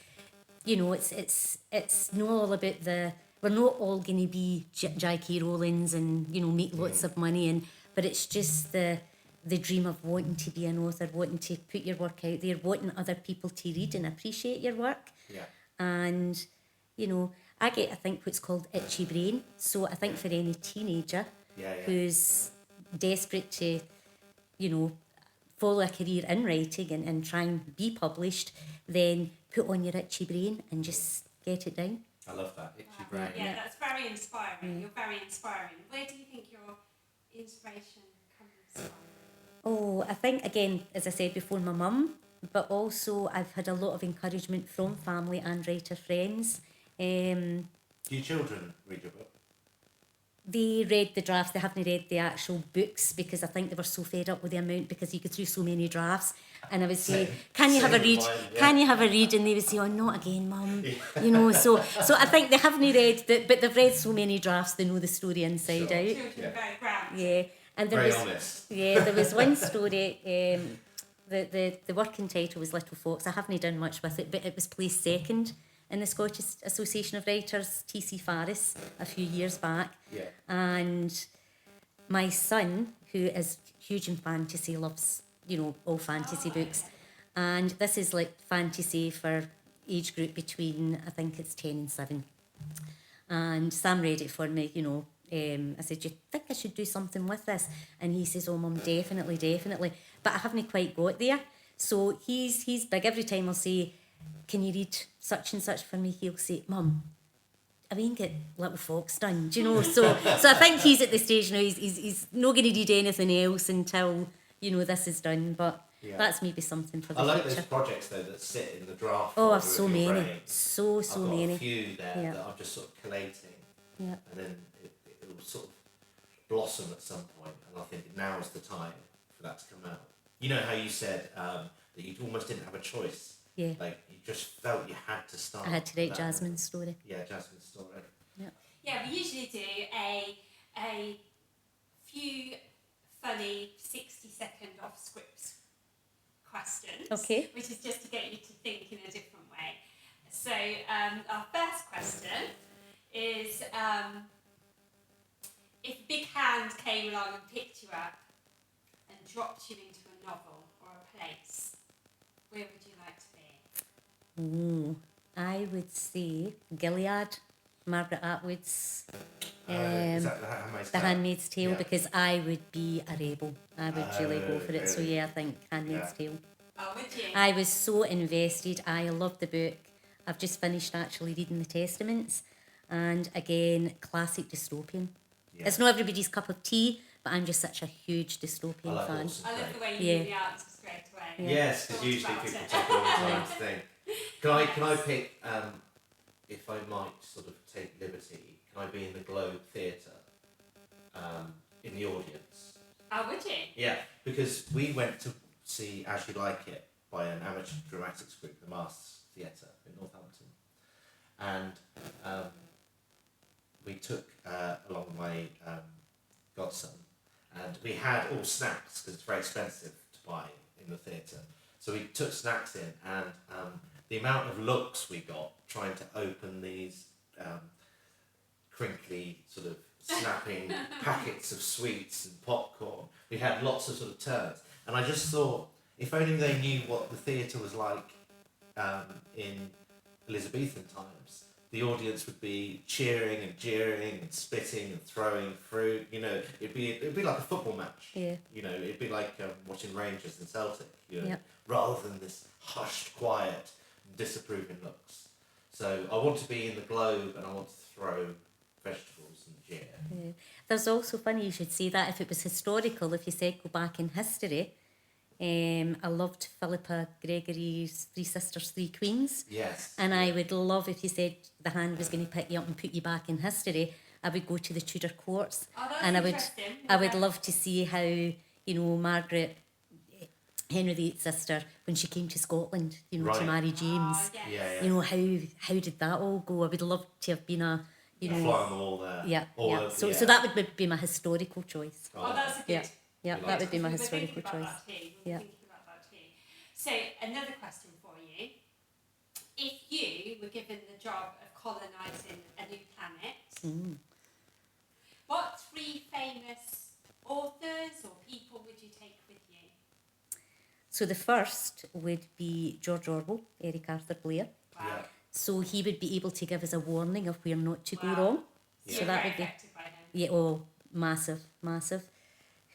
it's not all about we're not all going to be J.K. Rowling's and make lots of money, but it's just the dream of wanting to be an author, wanting to put your work out there, wanting other people to read and appreciate your work. Yeah. And I think what's called itchy brain. So I think for any teenager who's desperate to follow a career in writing and try and be published, then put on your itchy brain and just get it down. I love that. Itchy brain. Yeah, that's very inspiring. You're very inspiring. Where do you think your inspiration comes from? Oh, I think, again, as I said before, my mum, but also I've had a lot of encouragement from family and writer friends. Do your children read your book? They read the drafts. They haven't read the actual books, because I think they were so fed up with the amount, because you go through so many drafts. And I would say, can you have a read? Can you have a read? And they would say, oh, not again, Mum. So I think they haven't read, but they've read so many drafts, they know the story inside out. Children are very grounded. Yeah. And there Very was, honest. Yeah, there was one story, the working title was Little Fox. I haven't done much with it, but it was placed second in the Scottish Association of Writers, T.C. Farris, a few years back. Yeah. And my son, who is huge in fantasy, loves, all fantasy books. And this is like fantasy for age group between, I think it's 10 and 7. And Sam read it for me, I said, do you think I should do something with this? And he says, oh, Mum, definitely. But I haven't quite got there. So he's big. Every time I'll say, can you read such and such for me? He'll say, Mum, I mean, get Little Fox done, do you know? So I think he's at the stage now, he's not going to read anything else until, this is done. But that's maybe something for the I like future. those projects, though, that sit in the draft. Oh, folder I've so of your many. brain. So I've got many. a few there Yeah. that I'm just sort of collating. Yeah. And then it will sort of blossom at some point, and I think now's the time for that to come out. You know how you said that you almost didn't have a choice. Yeah. Like you just felt you had to start. I had to write that. Jasmine's story. Yeah, Jasmine's story. Yeah, we usually do a few funny 60-second off-script questions. Okay. Which is just to get you to think in a different way. So our first question is, if a big hand came along and picked you up and dropped you into a novel or a place, where would you like to be? Ooh, I would say Gilead, Margaret Atwood's Is that the Handmaid's The Tale? Handmaid's Tale, Yeah. because I would be a rebel. I would really go for it. So really? yeah, I think Handmaid's Tale. Oh, would you? I was so invested. I loved the book. I've just finished actually reading the Testaments, and again, classic dystopian. Yeah. It's not everybody's cup of tea, but I'm just such a huge dystopian I like fan. Orson I love Craig. the way you Yeah. knew the answer straight away. Yeah. Yes, because Thought usually about people it. take a long time to think. Can I pick, if I might sort of take liberty, can I be in the Globe Theatre in the audience? Oh, would you? Yeah, because we went to see As You Like It by an amateur dramatics group, the Masks Theatre in Northampton. And we took along my godson, and we had all snacks because it's very expensive to buy in the theatre. So we took snacks in, and the amount of looks we got trying to open these crinkly, sort of snapping packets of sweets and popcorn, we had lots of sort of turns. And I just thought, if only they knew what the theatre was like in Elizabethan times, the audience would be cheering and jeering and spitting and throwing fruit. You know, it'd be like a football match. Yeah. You know, it'd be like watching Rangers and Celtic. You know, Yep. rather than this hushed, quiet, disapproving looks. So I want to be in the Globe, and I want to throw vegetables and jeer. Yeah. There's also, funny you should say that, if it was historical, if you said go back in history, I loved Philippa Gregory's Three Sisters, Three Queens. Yes. And I would love, if you said the hand was going to pick you up and put you back in history, I would go to the Tudor courts. Oh, that's And interesting. I would love to see how, Margaret, Henry VIII's sister, when she came to Scotland, to Right. marry James, yes. Yeah. how did that all go? I would love to have been a, Fly on the wall there. yeah. So yeah. that would be my historical choice. Oh, that's a good. Yeah, yeah, We that like would be my We were historical thinking about choice. that too. Yeah. Thinking about that too. So another question for you: if you were given the job of colonising a new planet, what three famous authors or people would you take with you? So the first would be George Orwell, Eric Arthur Blair. Wow. Yeah. So he would be able to give us a warning of where not to go Wow. wrong. So So you're that very would be, affected by him. yeah, oh, massive.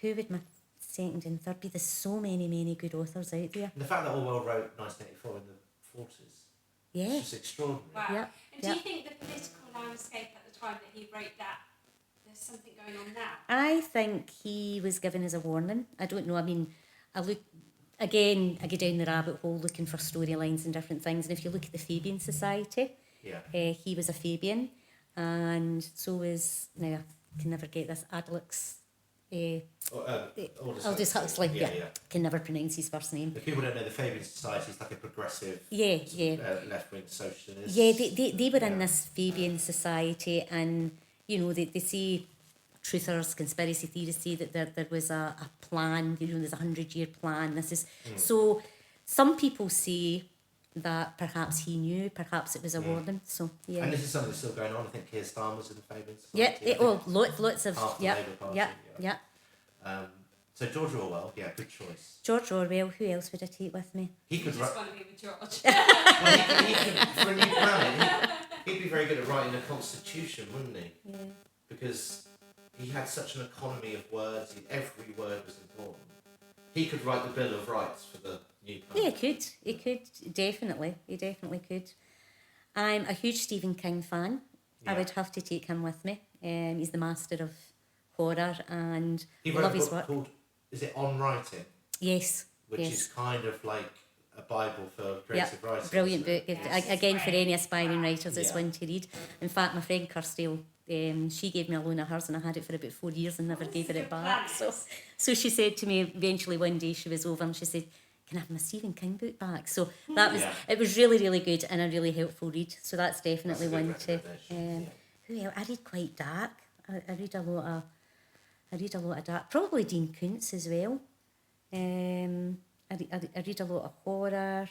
Who would my second and third be? There's so many good authors out there. And the fact that Orwell wrote 1984 in the 40s, Yeah, it's just extraordinary. Wow. Yeah, And do yeah. you think the political landscape at the time that he wrote that, there's something going on now? I think he was given as a warning. I don't know. I mean, I go down the rabbit hole looking for storylines and different things. And if you look at the Fabian Society, Yeah. he was a Fabian, and so was, now I can never get this, Adlux. Aldous Huxley. Yeah. Can never pronounce his first name. If people don't know, the Fabian Society is like a progressive, Yeah. left-wing socialist. Yeah, they were in Yeah. this Fabian Society, and they say truthers, conspiracy theorists say that there was a plan. There's a 100-year plan. This is so. Some people say that perhaps he knew, perhaps it was a warning. So yeah, And this is something that's still going on. I think Keir Starmer's in the Fabian yeah. Society. Lots of Half the yeah, Labour Party, yeah, yeah. yeah. So George Orwell, yeah, good choice. George Orwell. Who else would I take with me? He You could just write. want to be with George. Well, he could for a new planet. He'd be very good at writing a constitution, wouldn't he? Yeah. Because he had such an economy of words. Every word was important. He could write the Bill of Rights for the new planet. Yeah, he could, definitely. He definitely could. I'm a huge Stephen King fan. I Yeah. would have to take him with me. He's the master of horror, and He I wrote love a his book work. called, is it On Writing? Yes, Which yes. is kind of like a Bible for Yeah, creative writers. brilliant isn't it? book. Yes, Again, for great. any aspiring writers, it's Yeah. one to read. In fact, my friend Kirsty, she gave me a loan of hers, and I had it for about 4 years and never Oh, gave this it is a back. planet. So she said to me eventually one day, she was over and she said, "Can I have my Stephen King book back?" So that was, Yeah. it was really good and a really helpful read. So that's definitely That's a good one to. recommendation, yeah. Who else? I read quite dark. I read a lot of dark. Probably Dean Koontz as well. I read a lot of horror.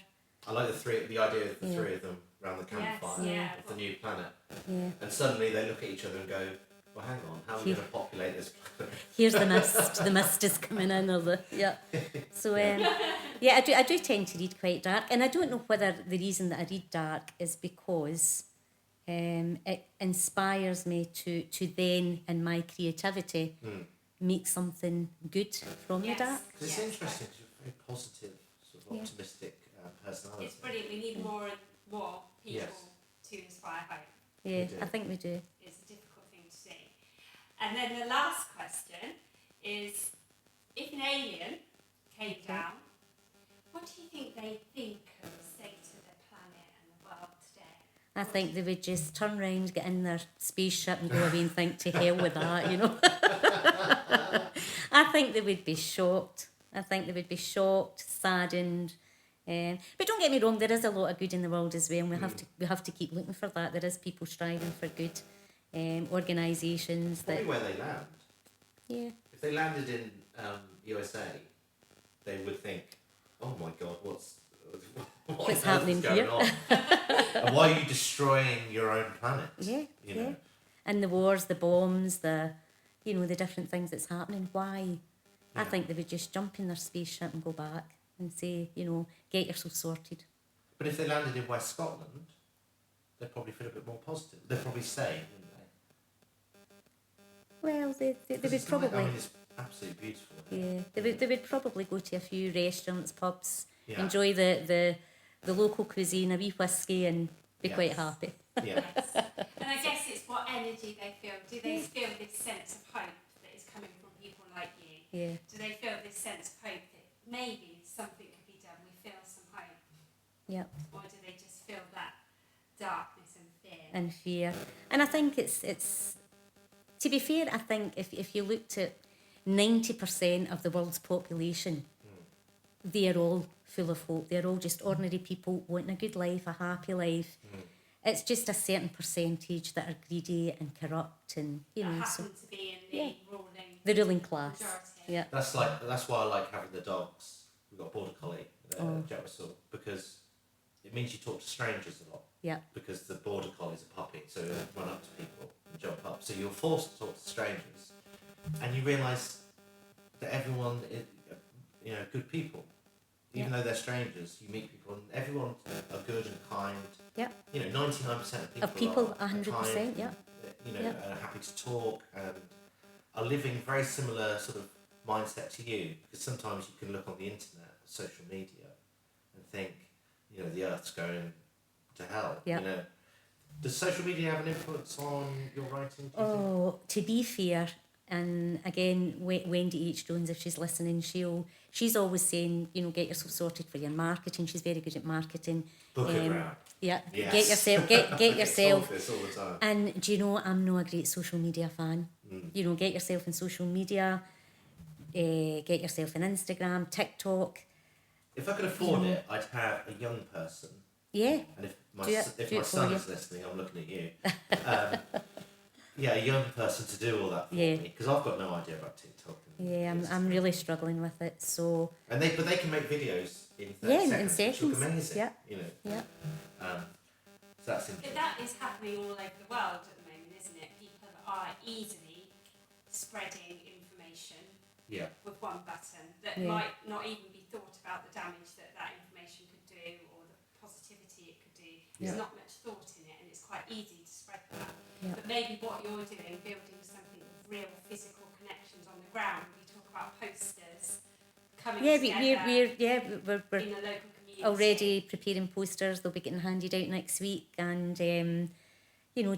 I like the idea of the Yeah. three of them around the campfire yeah. of the new planet. Yeah. And suddenly they look at each other and go, well, hang on, how are we Yeah. going to populate this planet? Here's the mist. The mist is coming in. So yeah, I do tend to read quite dark, and I don't know whether the reason that I read dark is because it inspires me to then, in my creativity, make something good from the dark. Because it's interesting, because you're a very positive, sort of Yeah. optimistic personality. It's brilliant. We need more and more people Yes. to inspire hope. Yeah, do. I think we do. It's a difficult thing to see. And then the last question is, if an alien came down, what do you think they think and say to the planet and the world today? I think they would just turn round, get in their spaceship and go away and think, to hell with that, you know. I think they would be shocked. I think they would be shocked, saddened. But don't get me wrong, there is a lot of good in the world as well, and we have to keep looking for that. There is people striving for good, organisations that... Probably where they land. Yeah. If they landed in USA, they would think, oh my God, what's happening going here? on? And why are you destroying your own planet? Yeah, You know? And the wars, the bombs, the different things that's happening. Why? I Yeah. think they would just jump in their spaceship and go back and say, get yourself sorted. But if they landed in West Scotland, they'd probably feel a bit more positive. They'd probably say, wouldn't they? Well, they would probably... it's absolutely beautiful. Yeah, they would probably go to a few restaurants, pubs, Yeah. enjoy the local cuisine, a wee whiskey, and be quite happy. Yeah. Yes. And I guess it's what energy they feel. Do they feel this sense of hope that is coming from people like you? Yeah. Do they feel this sense of hope that maybe something could be done? We feel some hope. Yeah. Or do they just feel that darkness and fear? And fear. And I think it's to be fair, I think if you looked at 90% of the world's population, they are all full of hope. They're all just ordinary people wanting a good life, a happy life. It's just a certain percentage that are greedy and corrupt, and that so happen to be in the the ruling class. majority. Yeah. That's why I like having the dogs. We've got a border collie, Jack Russell, because it means you talk to strangers a lot. Yeah. Because the border collie's a puppy, so it'll run up to people and jump up. So you're forced to talk to strangers, and you realise that everyone is, good people. Even though they're strangers, you meet people, and everyone are good and kind. Yeah. 99% Of people, are 100%, kind, yeah. Are happy to talk and are living very similar sort of mindset to you. Because sometimes you can look on the internet, social media, and think, the Earth's going to hell. Yeah. Does social media have an influence on your writing? Do you think? Oh, to be fair, and again, Wendy H. Jones, if she's listening, she's always saying, get yourself sorted for your marketing. She's very good at marketing. Book it round. Yeah, Yes. get yourself. Talk this all the time. And do you know, I'm not a great social media fan. Get yourself in social media, get yourself in Instagram, TikTok. If I could afford it, I'd have a young person. Yeah. And if my Do it for son you. is listening, I'm looking at you. A young person to do all that for Yeah. me, because I've got no idea about TikTok. Yeah, I'm really struggling with it. So But they can make videos in 30 Yeah, in seconds, which seconds. look amazing. Yeah. So that's But interesting. that is happening all over the world at the moment, isn't it? People are easily spreading information Yeah. with one button that Yeah. might not even be thought about the damage that information could do or the positivity it could do. There's not much thought in it, and it's quite easy to spread that. Yeah. But maybe what you're doing, building something with real physical connections on the ground. We talk about posters coming together we're in a local community. already preparing posters. They'll be getting handed out next week, and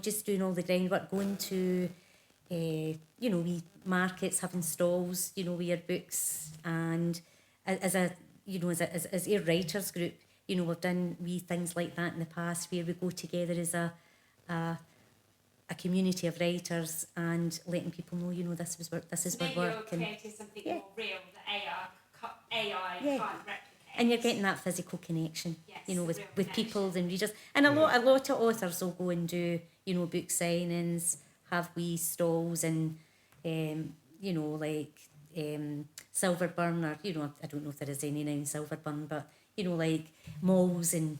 just doing all the groundwork, going to wee markets, having stalls, with your books, and as Ayr Writers Group, we've done wee things like that in the past, where we go together as a community of writers and letting people know, this is Maybe where you're work, and creating something more real that AI can't replicate. and you're getting that physical connection, Yes, with real people connection. and readers. And a lot of authors will go and do, book signings, have wee stalls, and Silverburn, or I don't know if there is any now in Silverburn, but like malls and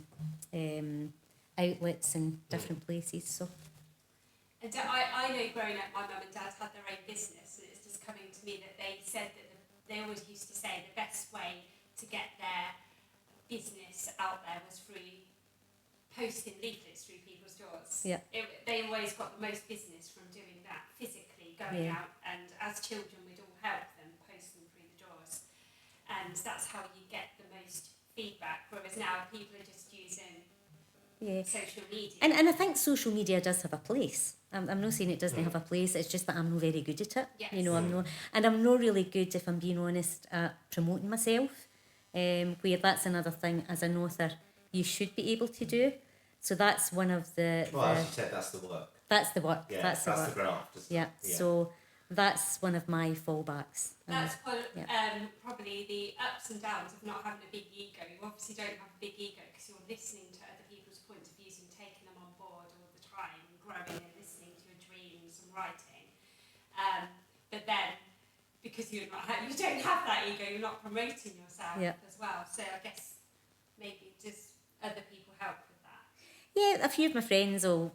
outlets and different places. So And I know growing up, my mum and dad had their own business, and it's just coming to me that they said that they always used to say the best way to get their business out there was through posting leaflets through people's doors. Yeah. They always got the most business from doing that physically, going Yeah. out, and as children we'd all help them post them through the doors. And that's how you get the most feedback, whereas now people are just using Yeah. social media. And I think social media does have a place. I'm not saying it doesn't have a place, it's just that I'm not very good at it. Yes. You know, I'm not really good, if I'm being honest, at promoting myself. Where that's another thing as an author you should be able to do. So that's one of the... Well, as you said, that's the work. That's the work. Yeah, that's the work. the graft, isn't Yeah. it? So that's one of my fallbacks. That's probably the ups and downs of not having a big ego. You obviously don't have a big ego because you're listening to other people's point of views and taking them on board all the time and growing and listening to your dreams and writing. But then, because you don't have that ego, you're not promoting yourself as well. So I guess maybe just other people help with that. Yeah, a few of my friends will,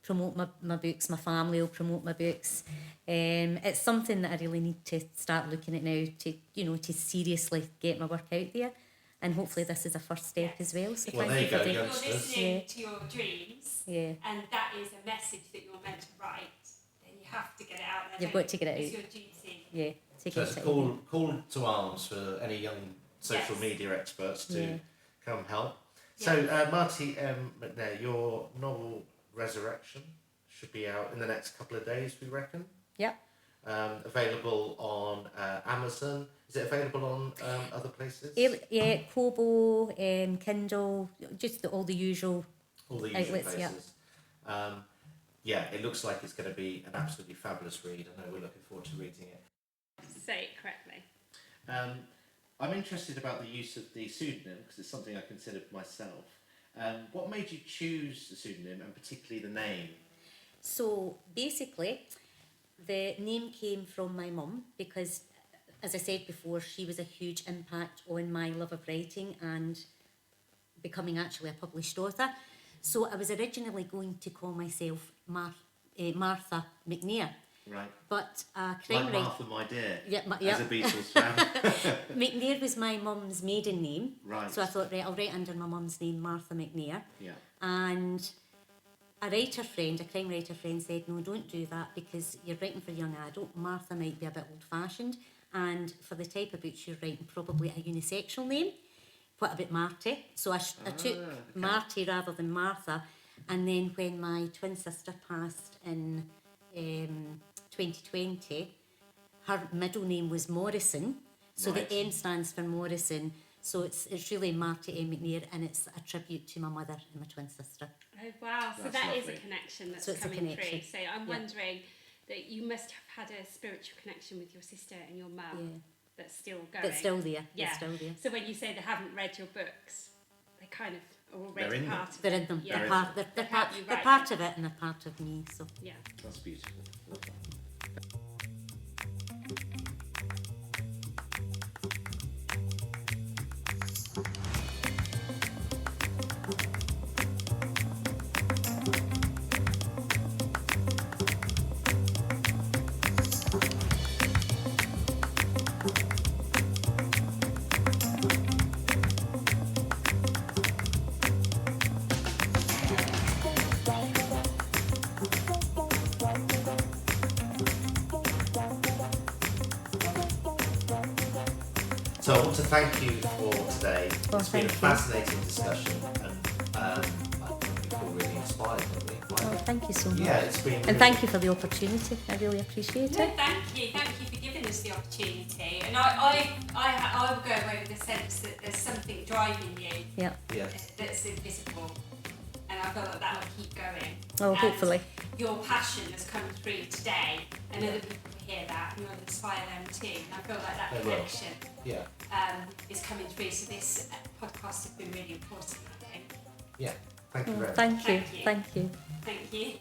promote my books, my family will promote my books. It's something that I really need to start looking at now to seriously get my work out there. And hopefully this is a first step as well. So well, thank you for You're listening to your dreams, and that is a message that you're meant to write, then you have to get it out there. You've got to get it out. It's your duty. Yeah, to So get it's it a out. call to arms for any young social media experts to come help. So, Marti M, McNair, your novel Resurrection should be out in the next couple of days, we reckon. Yep. Available on Amazon. Is it available on other places? Yeah, Kobo, Kindle, just all the usual outlets. Places. It looks like it's going to be an absolutely fabulous read. I know we're looking forward to reading it. Say it correctly. I'm interested about the use of the pseudonym because it's something I considered myself. What made you choose the pseudonym and particularly the name? So basically, the name came from my mum because, as I said before, she was a huge impact on my love of writing and becoming actually a published author. So I was originally going to call myself Martha McNair. Right. But crime like Martha, my dear, as a Beatles fan. McNair was my mum's maiden name. Right. So I thought, I'll write under my mum's name, Martha McNair. Yeah. And a crime writer friend said, no, don't do that because you're writing for young adult. Martha might be a bit old-fashioned. And for the type of books you're writing, probably a unisexual name. What about Marti? So I took Marti rather than Martha. And then when my twin sister passed in 2020, her middle name was Morrison. So the M stands for Morrison. So it's really Marti M McNair, and it's a tribute to my mother and my twin sister. Oh wow! So that is a connection that's coming through. So I'm wondering that you must have had a spiritual connection with your sister and your mum that's still going. That's still there. Yeah. That's still there. So when you say they haven't read your books, they kind of are already part of it. They're in them. Yeah. They're part of it, and they're part of me. So yeah, that's beautiful. So I want to thank you for today. It's been a fascinating discussion, and I think we feel really inspired, don't we? Thank you so much. Yeah, it's been. And thank you for the opportunity. I really appreciate it. No, thank you for giving us the opportunity. And I will go away with the sense that there's something driving you. Yeah. That's invisible, and I feel like that will keep going. Oh, and hopefully. Your passion has come through today, and other people hear that, and you'll inspire them too. And I feel like that connection is coming through. So this podcast has been really important, I think. Yeah. Thank you very much. Thank you. Thank you.